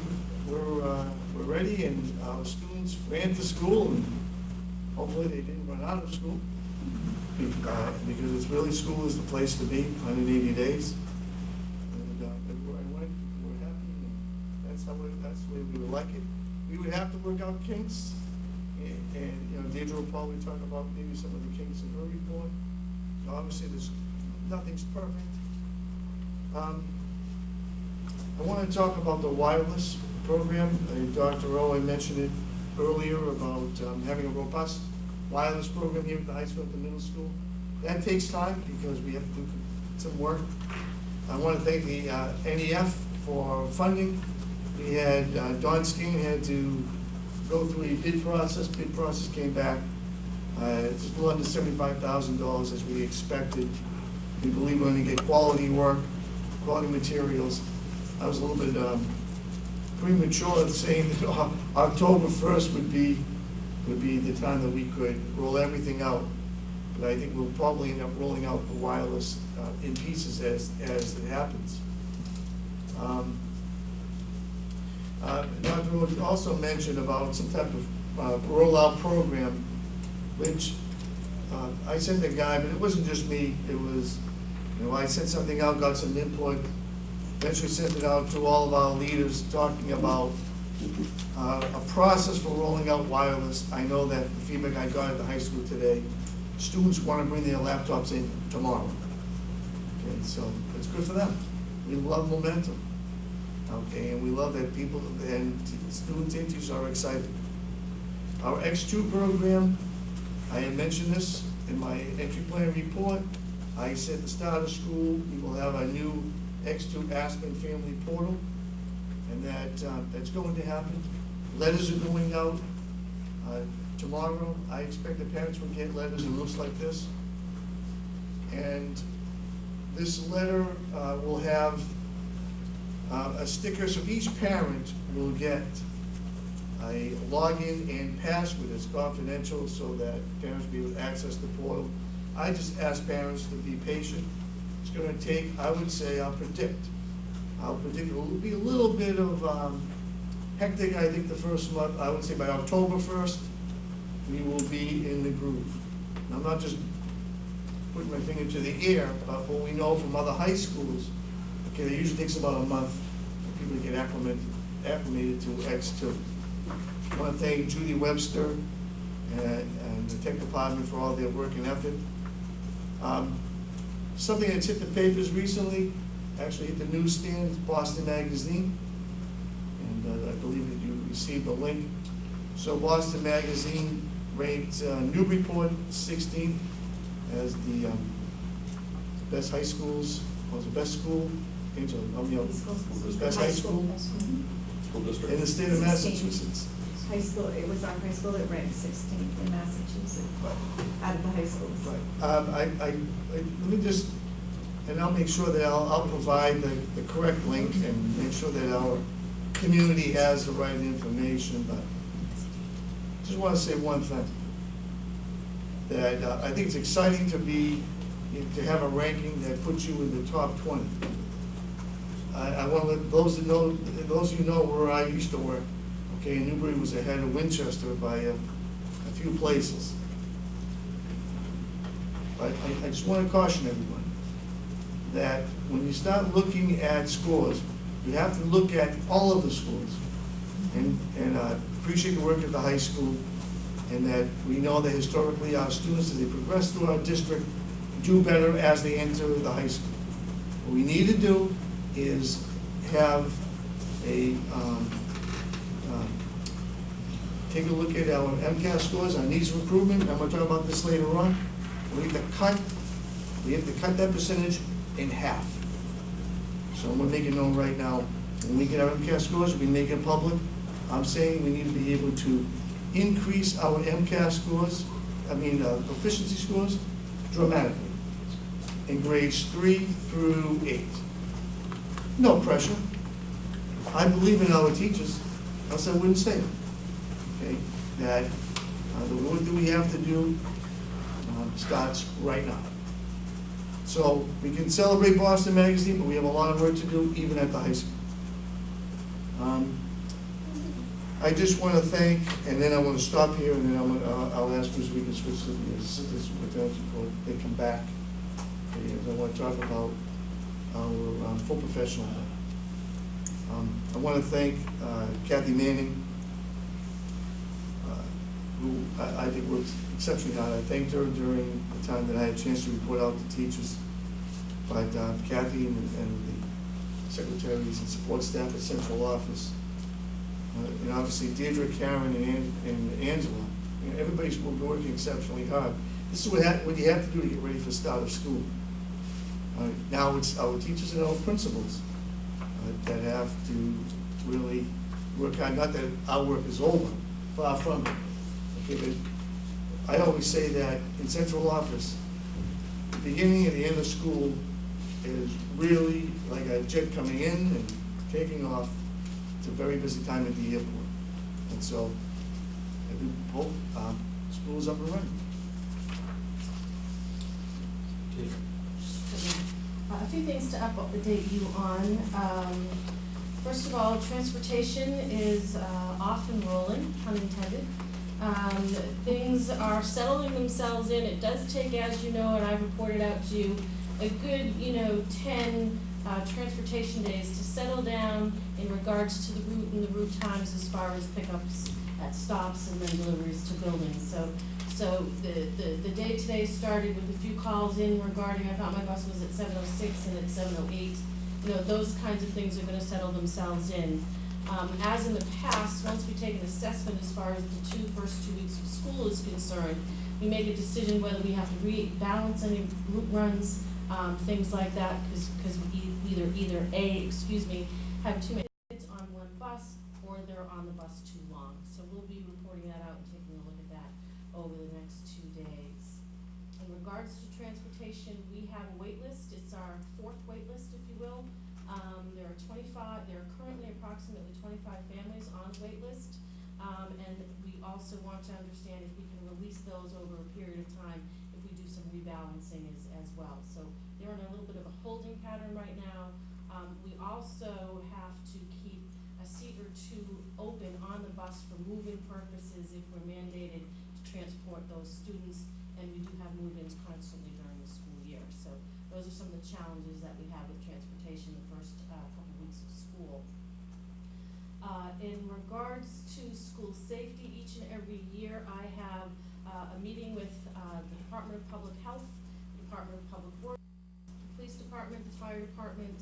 ready, and our students ran to school, and hopefully they didn't run out of school. Because it's really, school is the place to be, 180 days. And everywhere I went, people were happy, and that's the way we would like it. We would have to work out kinks, and Deidre will probably talk about maybe some of the kinks in her report. Obviously, nothing's perfect. I want to talk about the wireless program. Dr. Owen mentioned it earlier about having a robust wireless program here at the high school, at the middle school. That takes time because we have to do some work. I want to thank the NEF for funding. We had, Don Skeen had to go through a bid process. Bid process came back. It's a little under $75,000 as we expected. We believe we're going to get quality work, quality materials. I was a little bit premature saying that October 1st would be the time that we could roll everything out. But I think we'll probably end up rolling out the wireless in pieces as it happens. Dr. Rhodes also mentioned about some type of rollout program, which I sent the guy, but it wasn't just me. It was, I sent something out, got some input, eventually sent it out to all of our leaders talking about a process for rolling out wireless. I know that the feedback I got at the high school today, students want to bring their laptops in tomorrow. Okay, so it's good for them. We love momentum. Okay, and we love that people and students and teachers are excited. Our X2 program, I had mentioned this in my entry plan report. I said at the start of school, we will have a new X2 Aspen Family Portal, and that's going to happen. Letters are going out. Tomorrow, I expect the parents will get letters that looks like this. And this letter will have a sticker, so each parent will get a login and password that's confidential so that parents will be able to access the portal. I just ask parents to be patient. It's going to take, I would say, I'll predict it will be a little bit of hectic, I think, the first month. I would say by October 1st, we will be in the groove. And I'm not just putting my finger to the air, but what we know from other high schools, okay, it usually takes about a month for people to get acclimated to X2. I want to thank Judy Webster and the tech department for all their work and effort. Something that's hit the papers recently, actually hit the newsstands, Boston Magazine, and I believe that you received a link. So Boston Magazine ranked Newburyport 16th as the best high schools, was the best school, best high school district in the state of Massachusetts. High school, it was our high school that ranked 16th in Massachusetts, out of the high schools. Right. Let me just, and I'll make sure that I'll provide the correct link and make sure that our community has the right information, but I just want to say one thing, that I think it's exciting to have a ranking that puts you in the top 20. I want to let those of you know where I used to work. Okay, Newbury was ahead of Winchester by a few places. But I just want to caution everyone that when you start looking at scores, you have to look at all of the schools. And appreciate the work at the high school, and that we know that historically our students, as they progress through our district, do better as they enter the high school. What we need to do is have a take a look at our MCAS scores, our needs of improvement. I'm going to talk about this later on. We have to cut that percentage in half. So I'm going to make it known right now. When we get our MCAS scores, we make it public. I'm saying we need to be able to increase our MCAS scores, proficiency scores, dramatically in grades 3 through 8. No pressure. I believe in our teachers, else I wouldn't say it. Okay, that the work that we have to do starts right now. So we can celebrate Boston Magazine, but we have a lot of work to do even at the high school. I just want to thank, and then I want to stop here, and then I'll ask Ms. Regan to switch to the assistant superintendent before they come back. Okay, I want to talk about our full professional. I want to thank Kathy Manning, who I think worked exceptionally hard. I thanked her during the time that I had a chance to report out to teachers. But Kathy and the secretaries and support staff at central office, and obviously Deirdre, Karen, and Angela, everybody's working exceptionally hard. This is what you have to do to get ready for the start of school. Now it's our teachers and our principals that have to really work hard. Not that our work is over, far from it. Okay, but I always say that in central office, the beginning and the end of school is really like a jet coming in and taking off. It's a very busy time at the airport. And so, we hope school's up and running. A few things to update you on. First of all, transportation is off and rolling, pun intended. Things are settling themselves in. It does take, as you know, and I've reported out to you, a good, 10 transportation days to settle down in regards to the route and the route times as far as pickups at stops and then deliveries to buildings. So the day today started with a few calls in regarding, I thought my bus was at 7:06 and at 7:08. Those kinds of things are going to settle themselves in. As in the past, once we take an assessment as far as the first 2 weeks of school is concerned, we make a decision whether we have to rebalance any route runs, things like that, because we either have too many kids on one bus or they're on the bus too long. So we'll be reporting that out and taking a look at that over the next 2 days. In regards to transportation, we have a wait list. It's our 4th wait list, if you will. There are currently approximately 25 families on the wait list, and we also want to understand if we can release those over a period of time if we do some rebalancing as well. So they're in a little bit of a holding pattern right now. We also have to keep a seat or two open on the bus for move-in purposes if we're mandated to transport those students, and we do have move-ins constantly during the school year. So those are some of the challenges that we have with transportation the first couple weeks of school. In regards to school safety, each and every year I have a meeting with the Department of Public Health, the Department of Public Works, the Police Department, the Fire Department,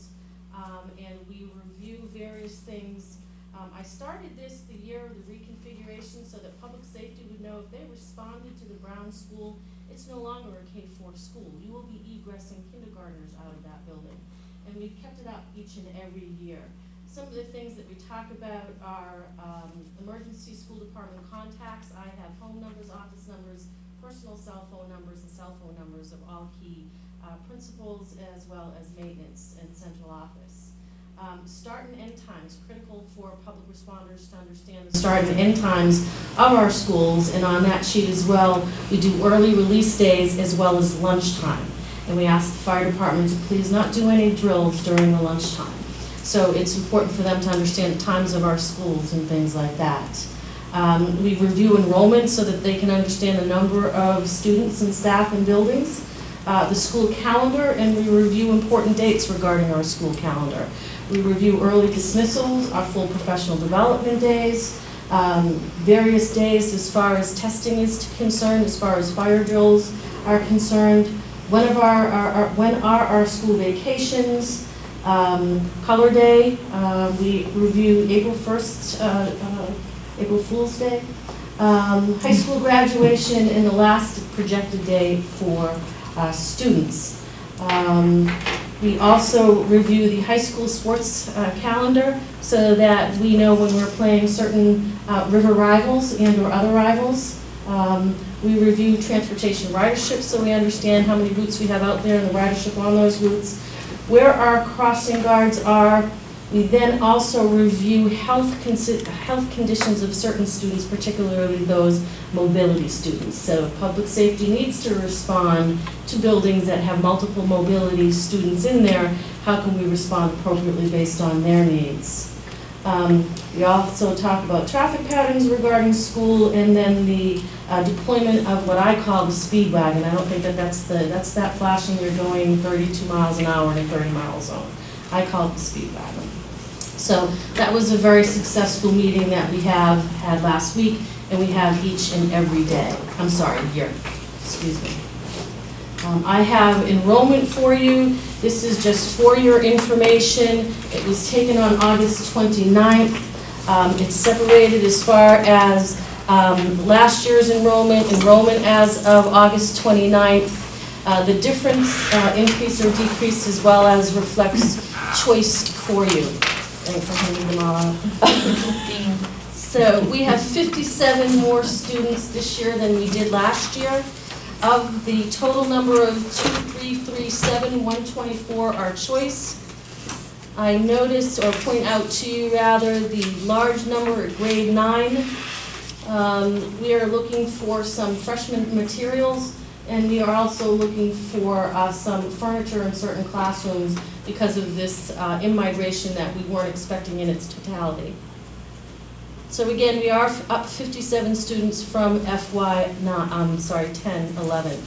and we review various things. I started this the year of the reconfiguration so that public safety would know if they responded to the Brown School, it's no longer a K-4 school. You will be egressing kindergartners out of that building. And we've kept it up each and every year. Some of the things that we talk about are emergency school department contacts. I have home numbers, office numbers, personal cell phone numbers, and cell phone numbers of all key principals as well as maintenance and central office. Start and end times, critical for public responders to understand the start and end times of our schools, and on that sheet as well, we do early release days as well as lunchtime. And we ask the fire department to please not do any drills during the lunchtime. So it's important for them to understand the times of our schools and things like that. We review enrollment so that they can understand the number of students and staff in buildings, the school calendar, and we review important dates regarding our school calendar. We review early dismissals, our full professional development days, various days as far as testing is concerned, as far as fire drills are concerned, when are our school vacations, Color Day, we review April 1st, April Fool's Day, high school graduation, and the last projected day for students. We also review the high school sports calendar so that we know when we're playing certain river rivals and or other rivals. We review transportation ridership so we understand how many routes we have out there and the ridership on those routes. Where our crossing guards are. We then also review health conditions of certain students, particularly those mobility students. So public safety needs to respond to buildings that have multiple mobility students in there. How can we respond appropriately based on their needs? We also talk about traffic patterns regarding school, and then the deployment of what I call the speed wagon. I don't think that's that flashing you're going 32 miles an hour in a 30-mile zone. I call it the speed wagon. So that was a very successful meeting that we had last week, and we have each and every day. I'm sorry, year. Excuse me. I have enrollment for you. This is just for your information. It was taken on August 29th. It's separated as far as last year's enrollment as of August 29th. The difference, increase or decrease, as well as reflects choice for you. Thanks for handing them all out. So we have 57 more students this year than we did last year. Of the total number of 2,337, 124 are choice. I notice, or point out to you rather, the large number at grade 9. We are looking for some freshman materials And we are also looking for some furniture in certain classrooms because of this in-migration that we weren't expecting in its totality. So again, we are up 57 students from FY, 10-11.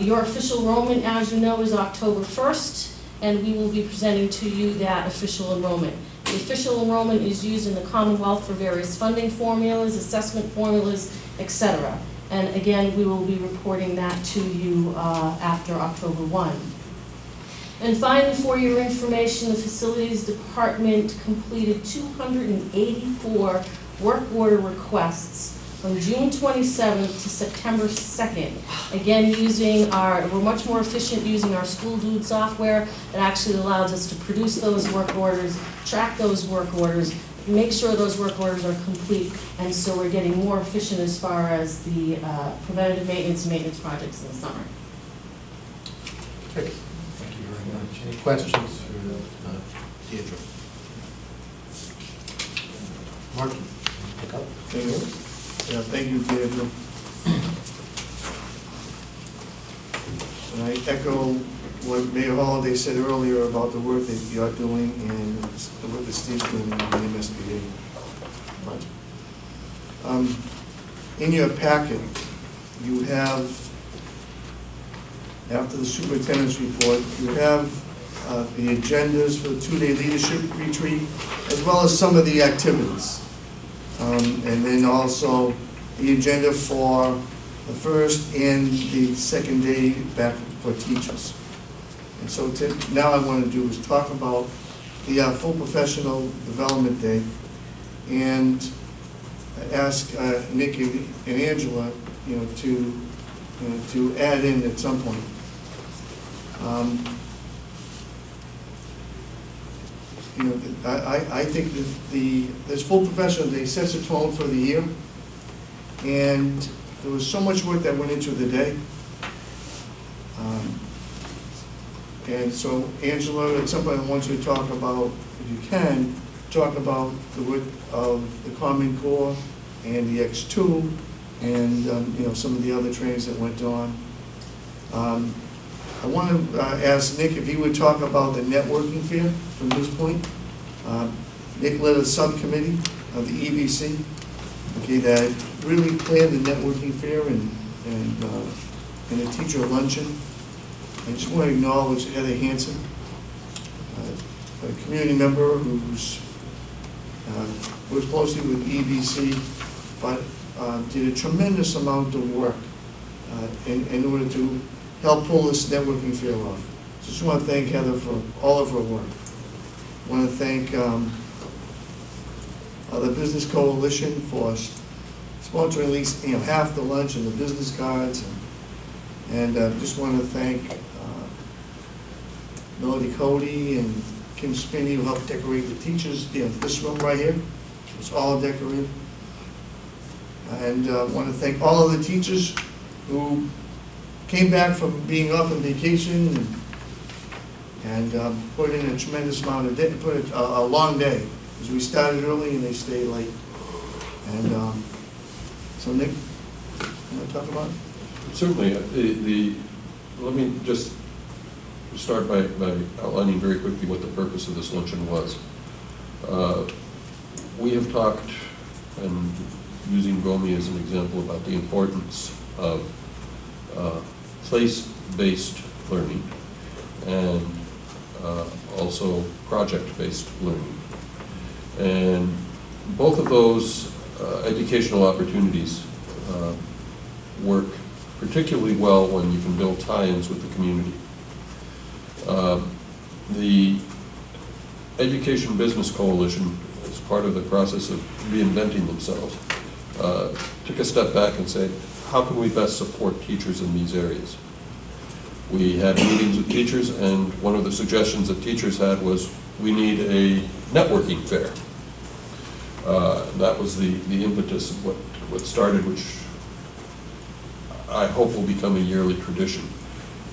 Your official enrollment, as you know, is October 1st, and we will be presenting to you that official enrollment. The official enrollment is used in the Commonwealth for various funding formulas, assessment formulas, etc. And again, we will be reporting that to you after October 1. And finally, for your information, the Facilities Department completed 284 work order requests from June 27th to September 2nd. Again, we're much more efficient using our School Dude software. It actually allows us to produce those work orders, track those work orders, make sure those work orders are complete, and so we're getting more efficient as far as the preventative maintenance and maintenance projects in the summer. Great. Thank you very much. Any questions for Deirdre? Mark, pick up. Thank you. Yeah, thank you, Deirdre. And I echo what Mayor Holliday said earlier about the work that you're doing and the work that Steve's doing in the MSBA budget. In your packet, you have, after the superintendent's report, you have the agendas for the two-day leadership retreat, as well as some of the activities. And then also the agenda for the first and the second day back for teachers. And so now I want to do is talk about the full professional development day and ask Nick and Angela, to add in at some point. I think that this full professional day sets a tone for the year, and there was so much work that went into the day. And so, Angela, at some point I want you to talk about, if you can, talk about the work of the Common Core and the X2 and some of the other trainings that went on. I want to ask Nick if he would talk about the networking fair from this point. Nick led a subcommittee of the EBC, okay, that really planned the networking fair and the teacher luncheon. I just want to acknowledge Heather Hansen, a community member who's works closely with EBC, but did a tremendous amount of work in order to help pull this networking fair off. So just want to thank Heather for all of her work. I want to thank the Business Coalition for sponsoring at least half the lunch and the business cards, and just want to thank Melody Cody and Kim Spinney, who helped decorate the teachers. This room right here, it's all decorated. And I want to thank all of the teachers who came back from being off on vacation and put in a tremendous amount of day, put a long day, because we started early and they stayed late. And so Nick, you want to talk about it? Certainly. Let me just start by outlining very quickly what the purpose of this luncheon was. We have talked, and using GOMI as an example, about the importance of place-based learning and also project-based learning. And both of those educational opportunities work particularly well when you can build tie-ins with the community. The Education Business Coalition, as part of the process of reinventing themselves, took a step back and said, how can we best support teachers in these areas? We had meetings with teachers, and one of the suggestions that teachers had was, we need a networking fair. That was the impetus of what started, which I hope will become a yearly tradition.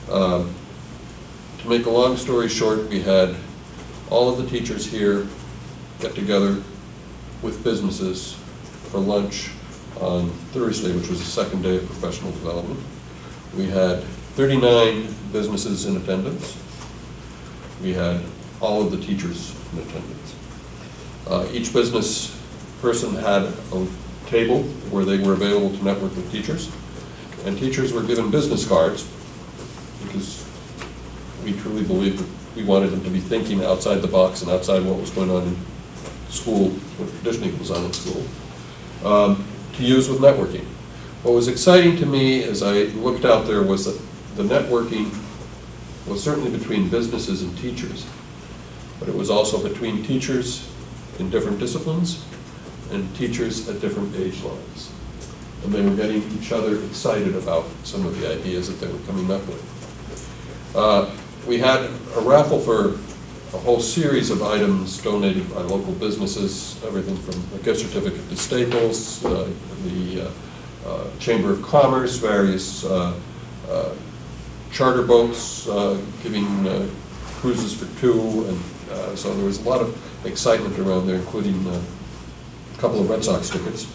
To make a long story short, we had all of the teachers here get together with businesses for lunch on Thursday, which was the second day of professional development. We had 39 businesses in attendance. We had all of the teachers in attendance. Each business person had a table where they were available to network with teachers, and teachers were given business cards because we truly believed that we wanted them to be thinking outside the box and outside what was going on in school, what traditionally was on in school, to use with networking. What was exciting to me as I looked out there was that the networking was certainly between businesses and teachers, but it was also between teachers in different disciplines and teachers at different age levels. And they were getting each other excited about some of the ideas that they were coming up with. We had a raffle for a whole series of items donated by local businesses, everything from a gift certificate to Staples, the Chamber of Commerce, various charter boats, giving cruises for two, and so there was a lot of excitement around there, including a couple of Red Sox tickets.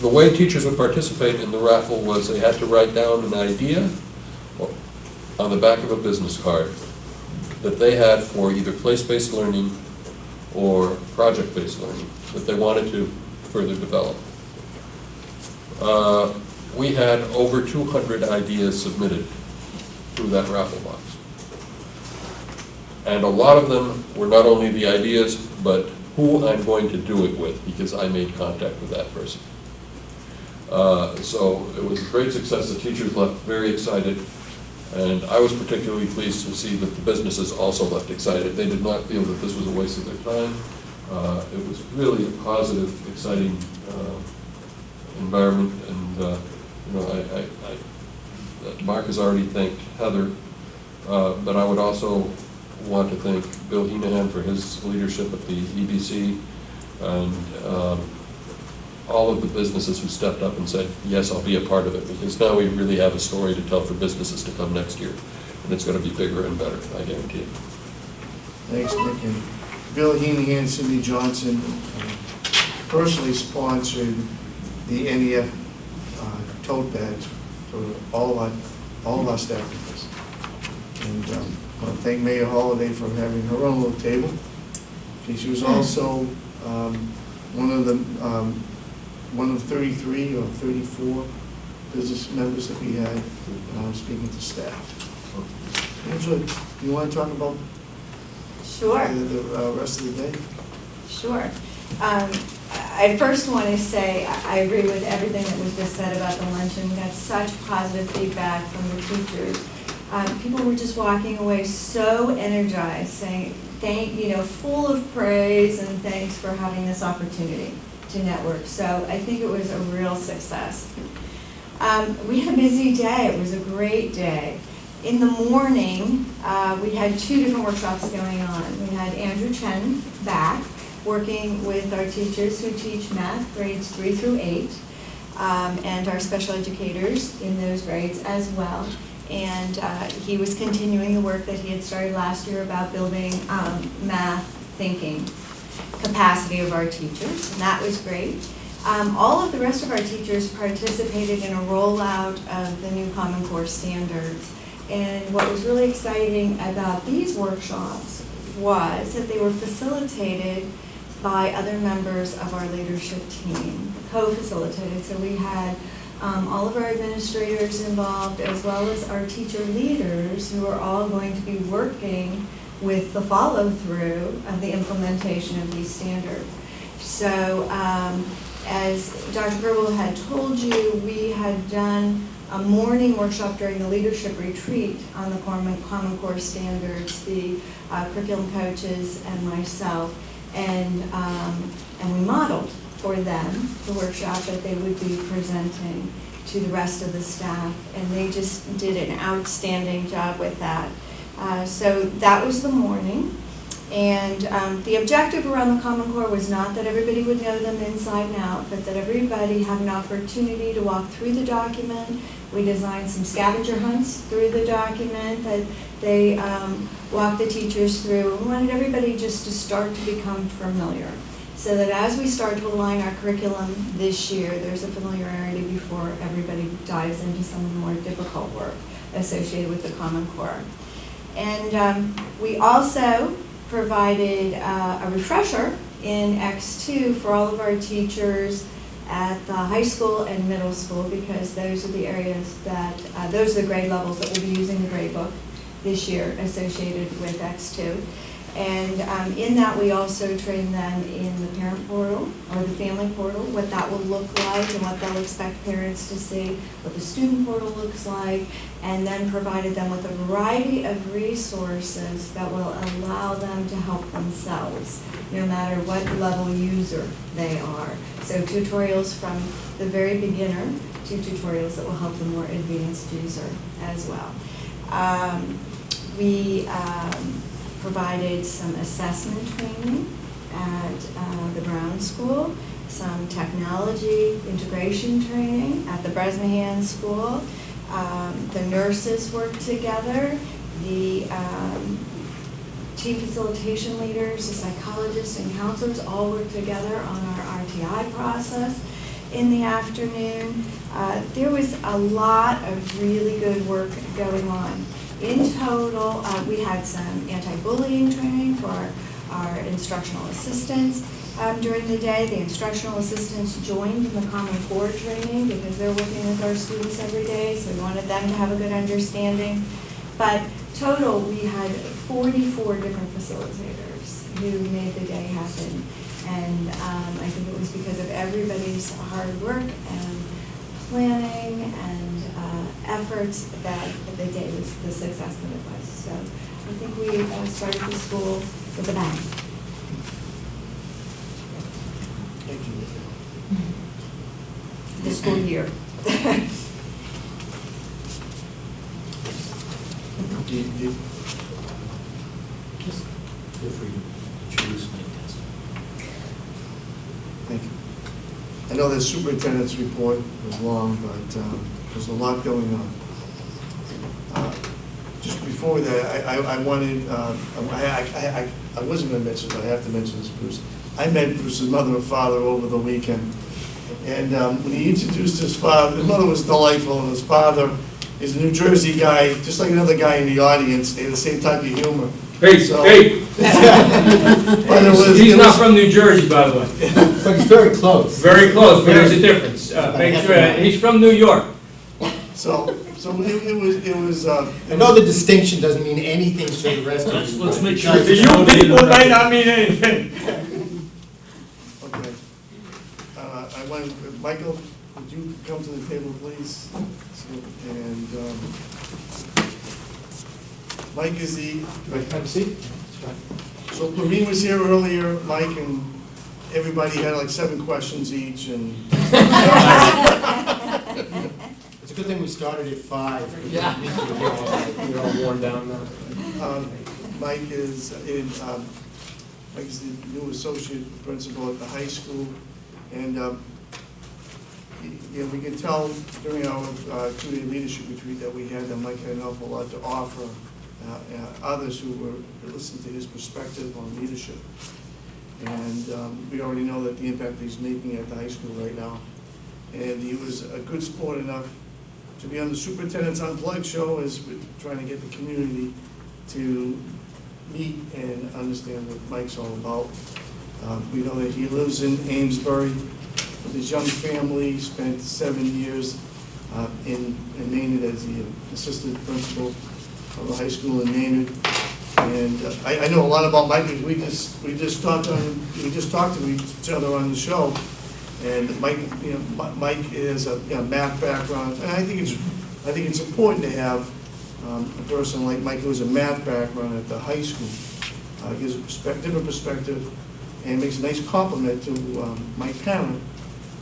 The way teachers would participate in the raffle was they had to write down an idea on the back of a business card that they had for either place-based learning or project-based learning that they wanted to further develop. We had over 200 ideas submitted through that raffle box. And a lot of them were not only the ideas, but who I'm going to do it with, because I made contact with that person. So it was a great success. The teachers left very excited, and I was particularly pleased to see that the businesses also left excited. They did not feel that this was a waste of their time. It was really a positive, exciting environment, and Mark has already thanked Heather, but I would also want to thank Bill Heenahan for his leadership at the EBC, and all of the businesses who stepped up and said, yes, I'll be a part of it, because now we really have a story to tell for businesses to come next year, and it's going to be bigger and better, I guarantee it. Thanks, Nick. And Bill Heenahan and Cindy Johnson personally sponsored the NEF tote bags for all of our staff members. And I want to thank Mayor Holliday for having her own little table. She was also one of 33 or 34 business members that we had speaking to staff. Angela, you want to talk about Sure. the rest of the day? Sure. I first want to say I agree with everything that was just said about the luncheon. We got such positive feedback from the teachers. People were just walking away so energized, saying, full of praise and thanks for having this opportunity to network. So I think it was a real success. We had a busy day. It was a great day. In the morning, we had 2 different workshops going on. We had Andrew Chen back, working with our teachers who teach math, grades 3 through 8, and our special educators in those grades as well. And he was continuing the work that he had started last year about building math thinking capacity of our teachers, and that was great. All of the rest of our teachers participated in a rollout of the new Common Core standards. And what was really exciting about these workshops was that they were facilitated by other members of our leadership team, co-facilitated. So we had all of our administrators involved, as well as our teacher leaders, who are all going to be working with the follow-through of the implementation of these standards. So as Dr. Gerbil had told you, we had done a morning workshop during the leadership retreat on the Common Core standards, the curriculum coaches and myself, and we modeled for them the workshop that they would be presenting to the rest of the staff, and they just did an outstanding job with that. So that was the morning, and the objective around the Common Core was not that everybody would know them inside and out, but that everybody had an opportunity to walk through the document. We designed some scavenger hunts through the document that they walked the teachers through. We wanted everybody just to start to become familiar. so that as we start to align our curriculum this year, there's a familiarity before everybody dives into some of the more difficult work associated with the Common Core. And we also provided a refresher in X2 for all of our teachers at the high school and middle school, because those are the areas that, those are the grade levels that will be using the grade book this year associated with X2. And in that, we also train them in the parent portal or the family portal, what that will look like and what they'll expect parents to see, what the student portal looks like, and then provided them with a variety of resources that will allow them to help themselves, no matter what level user they are. So tutorials from the very beginner to tutorials that will help the more advanced user as well. We provided some assessment training at the Brown School, some technology integration training at the Bresnahan School. The nurses worked together, the team facilitation leaders, the psychologists and counselors all worked together on our RTI process in the afternoon. There was a lot of really good work going on. In total, we had some anti-bullying training for our instructional assistants during the day. The instructional assistants joined in the Common Core training because they're working with our students every day, so we wanted them to have a good understanding. But total, we had 44 different facilitators who made the day happen. And I think it was because of everybody's hard work and planning and efforts that the day was the success that it was. So I think we started the school with a bang. Thank you. The school year. Just feel free to introduce my test. Thank you. I know the superintendent's report was long, but there's a lot going on. Just before that, I wanted, I wasn't going to mention it, but I have to mention this, Bruce. I met Bruce's mother and father over the weekend. And when he introduced his father, his mother was delightful, and his father is a New Jersey guy, just like another guy in the audience. They had the same type of humor. Hey, So- hey! But He's not from New Jersey, by the way. But it's very close. Very close, but there's a difference. Make sure, he's from New York. So it was. I know the distinction doesn't mean anything to the rest of you. Let's make sure. Because To you people, it might not mean anything. Okay. I want, Michael, would you come to the table, please? And Mike is the. Have a seat. So Lorene was here earlier, Mike, and everybody had like 7 questions each, and. It's a good thing we started at 5. Yeah. You're all worn down now. Mike is Mike is the new associate principal at the high school, and we can tell during our 2-day leadership retreat that we had that Mike had an awful lot to offer others who were listening to his perspective on leadership. And we already know that the impact he's making at the high school right now. And he was a good sport enough to be on the Superintendent's Unplugged show as we're trying to get the community to meet and understand what Mike's all about. We know that he lives in Amesbury with his young family, spent 7 years in Maynard as the assistant principal of the high school in Maynard. And I know a lot about Mike because we just talked to each other on the show. And Mike, Mike has a math background, and I think it's important to have a person like Mike who has a math background at the high school. Gives a different perspective, and makes a nice compliment to my parent,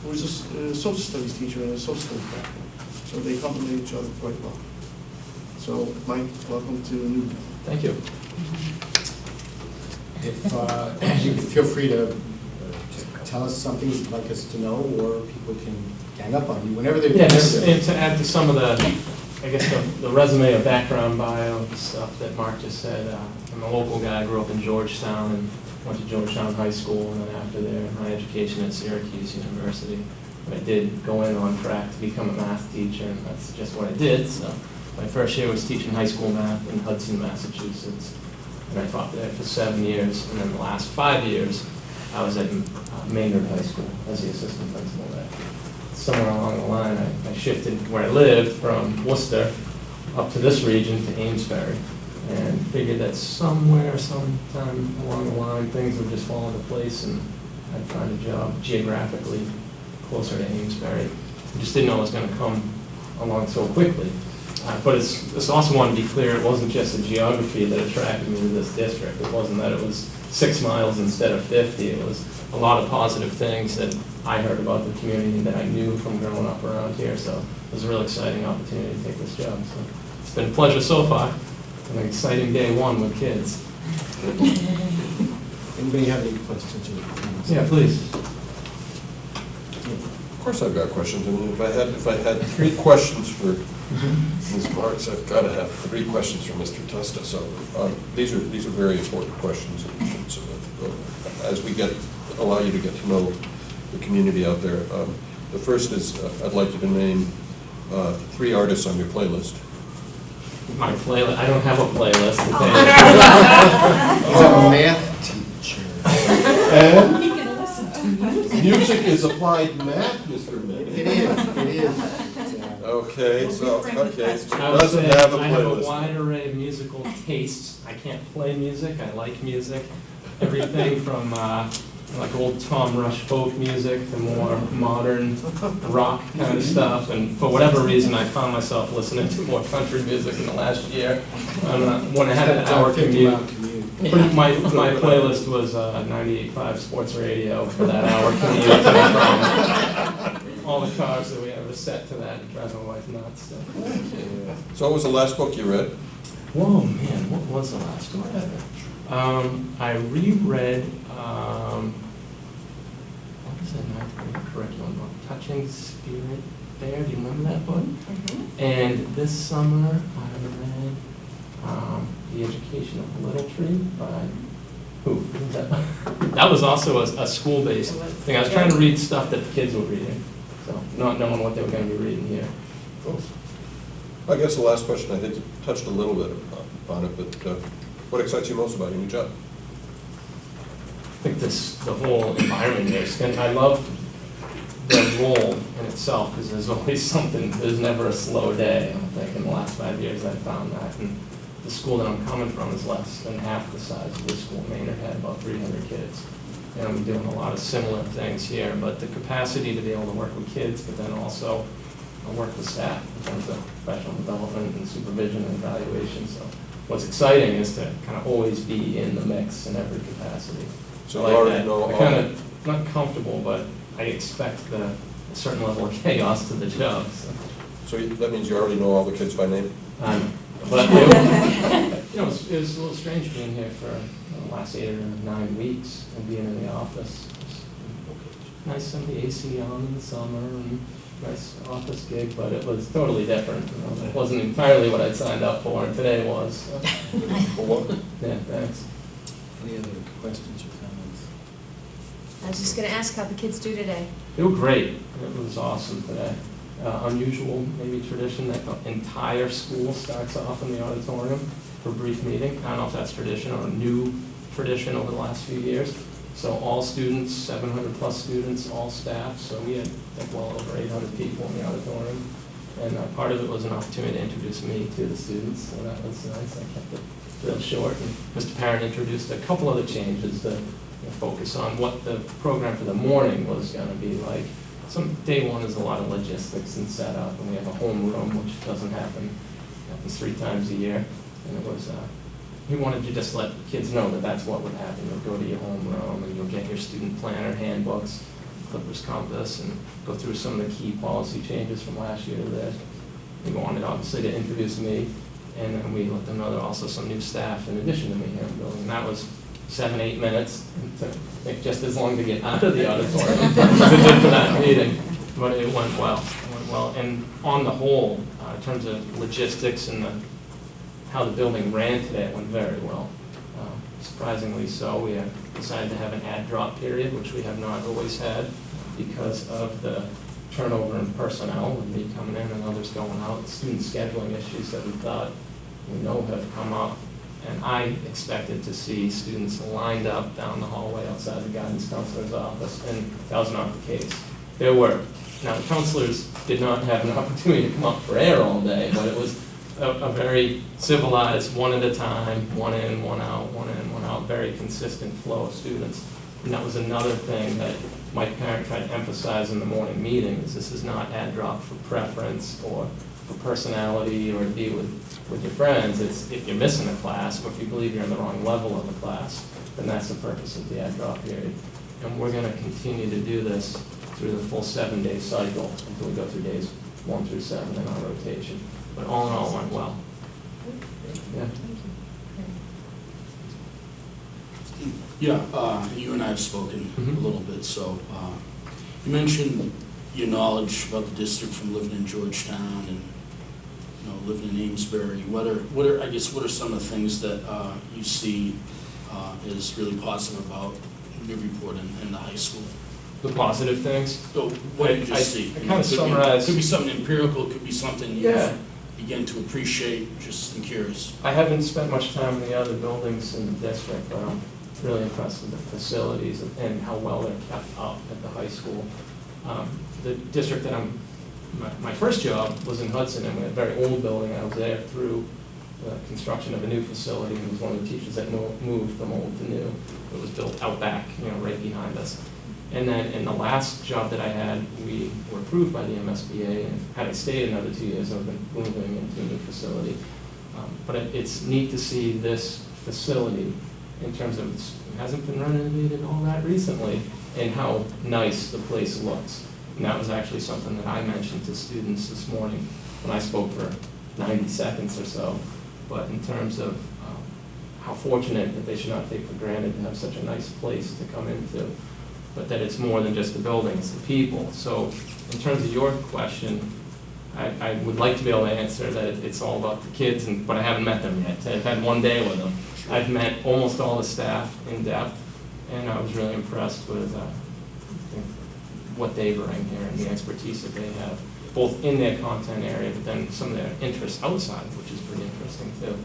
who is a social studies teacher and a social studies background. So they complement each other quite well. So Mike, welcome to Newburyport. Thank you. If you feel free to tell us something you'd like us to know, or people can gang up on you whenever they're Yeah, and to add to some of the, I guess, the resume or background bio stuff that Mark just said. I'm a local guy, I grew up in Georgetown, and went to Georgetown High School, and then after there, my education at Syracuse University. But I did go in on track to become a math teacher, and that's just what I did. So my first year was teaching high school math in Hudson, Massachusetts, and I taught there for 7 years. And then the last 5 years, I was at Maynard High School as the assistant principal there. Somewhere along the line, I shifted where I lived from Worcester up to this region to Amesbury, and figured that somewhere, sometime along the line, things would just fall into place, and I'd find a job geographically closer to Amesbury. I just didn't know it was going to come along so quickly. But it's also want to be clear, it wasn't just the geography that attracted me to this district. It wasn't that it was 6 miles instead of 50. It was a lot of positive things that I heard about the community that I knew from growing up around here. So it was a real exciting opportunity to take this job. So it's been a pleasure so far. An exciting day one with kids. Anybody have any questions or comments? Yeah, please. Of course I've got questions. I mean, if I had 3 questions for Ms. Marks, I've got to have 3 questions for Mr. Testa. So these are very important questions. So, as we allow you to get to know the community out there, the first is I'd like you to name 3 artists on your playlist. My playlist. I don't have a playlist. He's a math teacher. He can listen to music. Music is applied math, Mr. Minnie. It is. Okay, so, okay, I would doesn't say have a I have a playlist. wide array of musical tastes. I can't play music. I like music. Everything from like old Tom Rush folk music to more modern rock kind of stuff. And for whatever reason, I found myself listening to more country music in the last year. When I had an hour commute, my playlist was 98.5 Sports Radio for that hour commute. From all the cars that we ever set to that, it drives my wife nuts. So what was the last book you read? Whoa, man, what was the last book I read? I reread, what was that ninth grade curriculum book? Touching Spirit There, do you remember that book? Mm-hmm. And this summer, I read The Education of Little Tree by, who was that? That was also a school-based thing. I was trying to read stuff that the kids were reading, so not knowing what they were going to be reading here. Cool. I guess the last question, I think you touched a little bit on it, but what excites you most about your new job? I think the whole environment there. I love the role in itself, because there's always something, there's never a slow day. I think in the last 5 years I've found that. And the school that I'm coming from is less than half the size of this school. Maynard had about 300 kids. And I'm doing a lot of similar things here, but the capacity to be able to work with kids, but then also work with staff in terms of professional development and supervision and evaluation. So what's exciting is to kind of always be in the mix in every capacity. So I you like already that. know I all- kind of, not comfortable, but I expect a certain level of chaos to the job. So that means you already know all the kids by name? But it was a little strange being here for the last 8 or 9 weeks and being in the office. It's nice to have the AC on in the summer and nice office gig, but it was totally different. It wasn't entirely what I'd signed up for, and today was. So. Well, Yeah, thanks. Any other questions or comments? I was just gonna ask how the kids do today. They were great. It was awesome today. Unusual, maybe tradition that the entire school starts off in the auditorium for a brief meeting. I don't know if that's tradition or a new tradition over the last few years. So all students, 700 plus students, all staff. So we had well over 800 people in the auditorium. And part of it was an opportunity to introduce me to the students. So that was nice. I kept it real short. And Mr. Parent introduced a couple other changes to focus on what the program for the morning was going to be like. Day one is a lot of logistics and setup, and we have a homeroom, which doesn't happen. It happens 3 times a year. And it was, he wanted to just let kids know that that's what would happen. You'll go to your homeroom, and you'll get your student planner handbooks, Clippers Compass, and go through some of the key policy changes from last year to this. He wanted, obviously, to introduce me, and then we let them know there are also some new staff in addition to me here in the building. And that was 7-8 minutes. It took just as long to get out of the auditorium as it did for that meeting, but it went well. It went well, and on the whole, in terms of logistics and how the building ran today, it went very well. surprisingly so. We have decided to have an ad drop period, which we have not always had because of the turnover in personnel, with me coming in and others going out, student scheduling issues that we thought we know have come up. And I expected to see students lined up down the hallway outside the guidance counselor's office, and that was not the case. There were. Now, the counselors did not have an opportunity to come up for air all day, but it was a very civilized, one at a time, one in, one out, one in, one out, very consistent flow of students. And that was another thing that my parent tried to emphasize in the morning meetings. This is not ad drop for preference or for personality or to be with your friends. It's if you're missing a class or if you believe you're in the wrong level of the class, then that's the purpose of the ad drop period. And we're going to continue to do this through the full 7-day cycle until we go through days 1 through 7 in our rotation. But all in all, it went well. Yeah. Yeah, you and I have spoken a little bit, so you mentioned your knowledge about the district from living in Georgetown and living in Amesbury. What are some of the things that you see is really positive about Newburyport and the high school? The positive things? So what did you see? I kind of summarized. Could be something empirical, could be something you begin to appreciate. Just curious. I haven't spent much time in the other buildings in the district, but I'm really impressed with the facilities and how well they're kept up at the high school. The district that my first job was in Hudson, and we had a very old building. I was there through the construction of a new facility, and was one of the teachers that moved from old to new. It was built out back, right behind us. And then in the last job that I had, we were approved by the MSBA, and had I stayed another 2 years, I would have been moving into a new facility. But it's neat to see this facility in terms of it hasn't been renovated all that recently, and how nice the place looks. And that was actually something that I mentioned to students this morning when I spoke for 90 seconds or so. But in terms of how fortunate that they should not take for granted to have such a nice place to come into, but that it's more than just the building, it's the people. So in terms of your question, I would like to be able to answer that it's all about the kids, but I haven't met them yet. I've had one day with them. I've met almost all the staff in depth, and I was really impressed with what they bring here and the expertise that they have, both in their content area, but then some of their interests outside, which is pretty interesting too.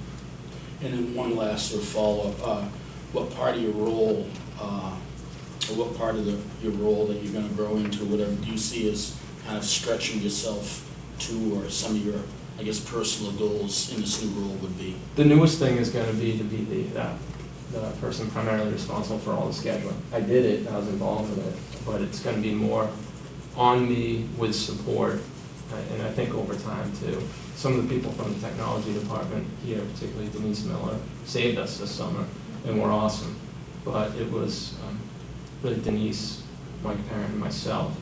And then one last sort of follow-up, what part of your role, or what part of your role that you're going to grow into, whatever, do you see as kind of stretching yourself to, or some of your, I guess, personal goals in this new role would be? The newest thing is going to be the person primarily responsible for all the scheduling. I did it, I was involved with it, but it's going to be more on me with support, and I think over time too. Some of the people from the technology department here, particularly Denise Miller, saved us this summer, and were awesome. But it was really Denise, Mike Parent, and myself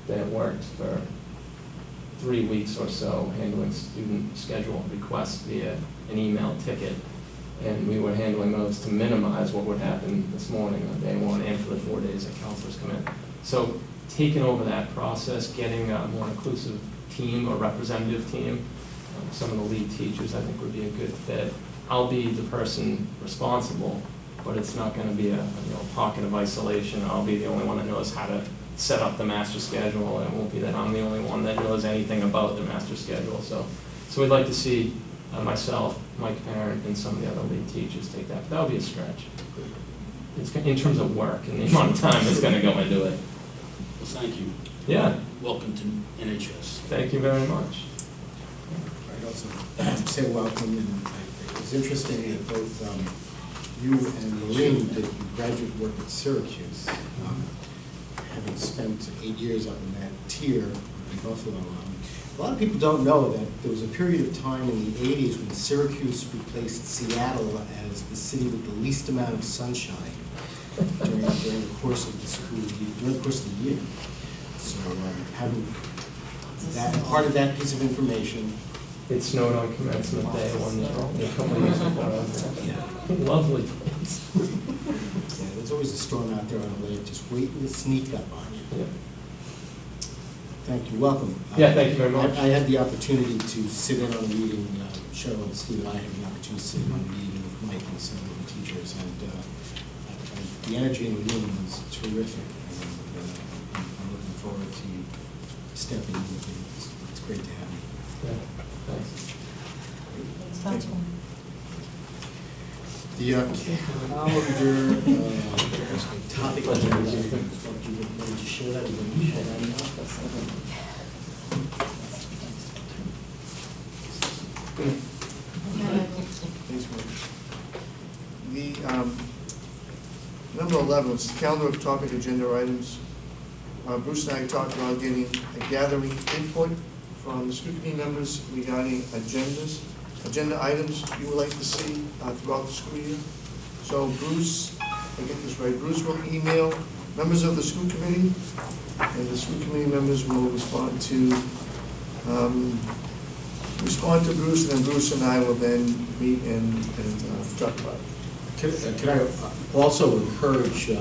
that worked for 3 weeks or so handling student schedule requests via an email ticket. And we were handling those to minimize what would happen this morning on day one and for the 4 days that counselors come in. So taking over that process, getting a more inclusive team or representative team, some of the lead teachers I think would be a good fit. I'll be the person responsible, but it's not going to be a pocket of isolation. I'll be the only one that knows how to set up the master schedule, and it won't be that I'm the only one that knows anything about the master schedule. So we'd like to see myself, Mike Parent, and some of the other lead teachers take that. But that'll be a stretch. It's in terms of work and the amount of time that's going to go into it. Well, thank you. Yeah. Welcome to NHS. Thank you very much. I'd also say welcome, and it's interesting that both you and Maureen did graduate work at Syracuse, having spent 8 years up in that tier in Buffalo. A lot of people don't know that there was a period of time in the 80s when Syracuse replaced Seattle as the city with the least amount of sunshine during the course of the school year, during the course of the year. So having that part of that piece of information. It snowed on commencement day one year, a couple of years ago. Lovely place. Yeah, there's always a storm out there on the lake just waiting to sneak up on you. Yeah. Thank you. Welcome. Yeah, thank you very much. I had the opportunity to sit in on a meeting, Cheryl and Steve and I had the opportunity to sit in on a meeting with Mike and some of the teachers, and the energy in the room was terrific. And I'm looking forward to you stepping in. It's great to have you. Yeah, thanks. Thanks, Councilwoman. The calendar, topic on the agenda, do you want to share that? Thanks, Mike. The, number 11 was the calendar of topic agenda items. Bruce and I talked about getting a gathering input from the school committee members regarding agenda items you would like to see throughout the school year. So Bruce, I get this right, Bruce will email members of the school committee, and the school committee members will respond to Bruce, and then Bruce and I will then meet and talk about it. Can I also encourage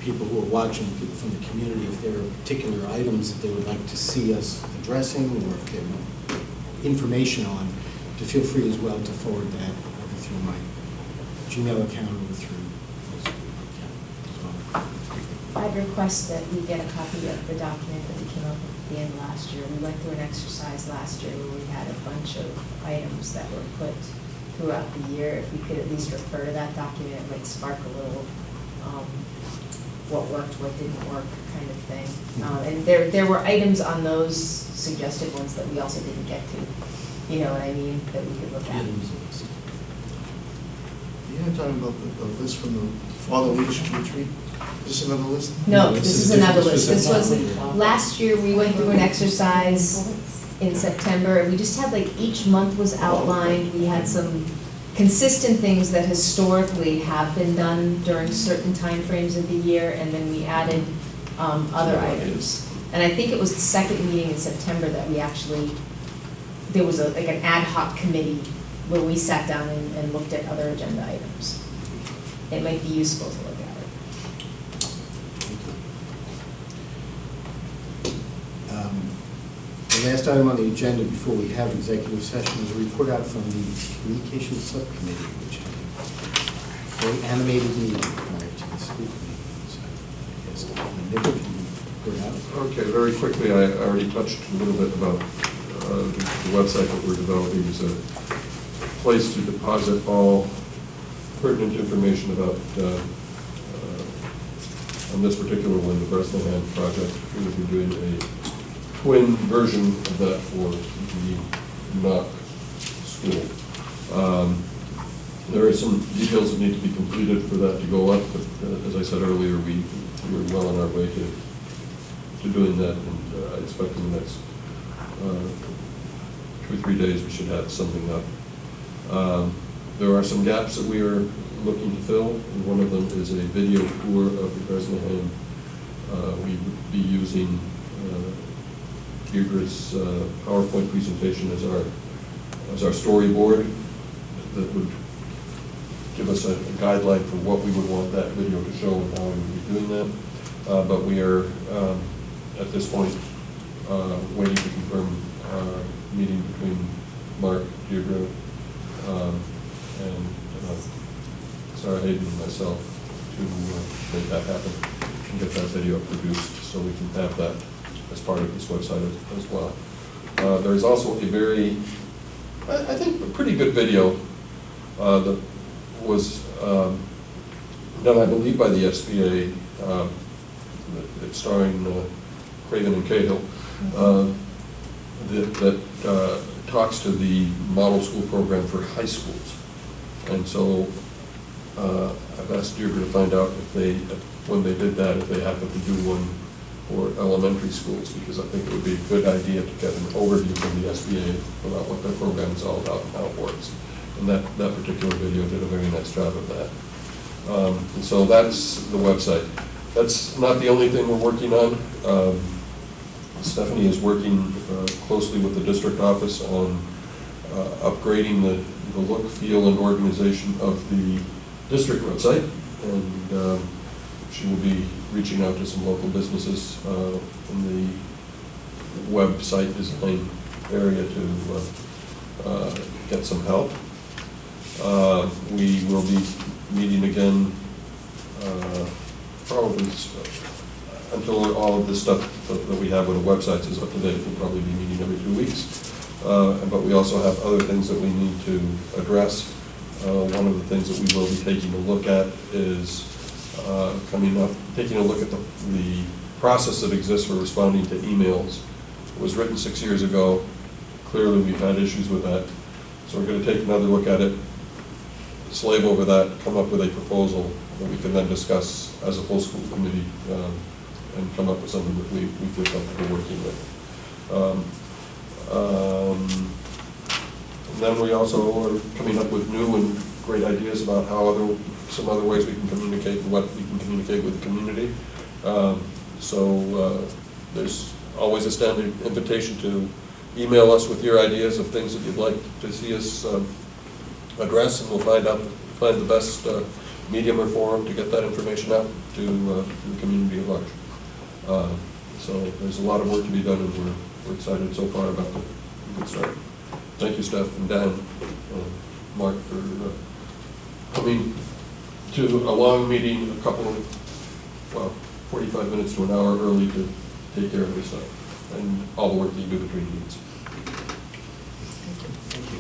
people who are watching, people from the community, if there are particular items that they would like to see us addressing, or if they want information on, to feel free as well to forward that over through my Gmail account or through Facebook account as well. I'd request that we get a copy of the document that we came up with at the end last year. We went through an exercise last year where we had a bunch of items that were put throughout the year. If we could at least refer to that document, it might spark a little what worked, what didn't work kind of thing. And there were items on those suggested ones that we also didn't get to. You know what I mean? That we could look at. You're talking about the list from the Father Leadership Retreat? Is this another list? No, this is another list. This was, last year we went through an exercise in September, and we just had like each month was outlined. We had some consistent things that historically have been done during certain time frames of the year, and then we added other items. And I think it was the second meeting in September that we actually, there was like an ad hoc committee where we sat down and looked at other agenda items. It might be useful to look at it. The last item on the agenda before we have executive session is a report out from the Communications Subcommittee, which had a very animated meeting prior to the school committee. So I guess, Nick, can you report out? Okay, very quickly, I already touched a little bit about the website that we're developing is a place to deposit all pertinent information about, on this particular one, the Bresnahan project. We will be doing a twin version of that for the NOC school. There are some details that need to be completed for that to go up, but as I said earlier, we were well on our way to doing that, and I expect in the next 2 or 3 days we should have something up. There are some gaps that we are looking to fill, and one of them is a video tour of the Bresnahan. We would be using Deirdre's PowerPoint presentation as our storyboard that would give us a guideline for what we would want that video to show and how we would be doing that. But we are, at this point, waiting to confirm a meeting between Mark, Deirdre, and Sarah Hayden and myself to make that happen and get that video produced so we can have that as part of this website as well. There's also a very, I think, a pretty good video that was done, I believe, by the SBA. It's starring Craven and Cahill, that talks to the model school program for high schools. And so I've asked Deirdre to find out if they, when they did that, if they happened to do one for elementary schools, because I think it would be a good idea to get an overview from the SBA about what their program is all about and how it works. And that particular video did a very nice job of that. And so that's the website. That's not the only thing we're working on. Stephanie is working closely with the district office on upgrading the look, feel, and organization of the district website. And she will be reaching out to some local businesses in the website design area to get some help. We will be meeting again probably until all of this stuff that we have with the websites is up to date. We'll probably be meeting every 2 weeks. But we also have other things that we need to address. One of the things that we will be taking a look at is taking a look at the process that exists for responding to emails. It was written 6 years ago. Clearly, we've had issues with that. So we're going to take another look at it, slave over that, come up with a proposal that we can then discuss as a full school committee and come up with something that we feel comfortable working with. And then we also are coming up with new and great ideas about how some other ways we can communicate and what we can communicate with the community. So there's always a standing invitation to email us with your ideas of things that you'd like to see us address, and we'll find the best medium or forum to get that information out to the community at large. So there's a lot of work to be done, and we're excited so far about the good start. Thank you, Steph and Dan, Mark, for coming to a long meeting, a couple of, well, 45 minutes to an hour early to take care of this stuff, and all the work that you do between meetings. Thank you.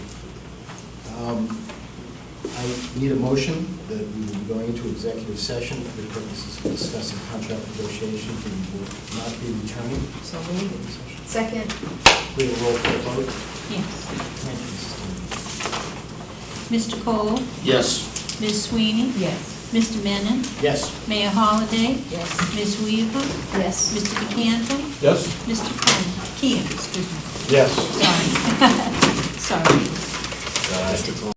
I need a motion that we will be going into executive session for the purposes of discussing contract negotiations and will not be returning. So moved. Second. We have a roll call vote. Yes. Thank you, Mrs. Mr. Cole? Yes. Ms. Sweeney? Yes. Mr. Menon? Yes. Mayor Holliday? Yes. Ms. Weaver? Yes. Mr. DeCanto? Yes? Mr. Kean, excuse me. Yes. Sorry. Sorry. Mr. Cole.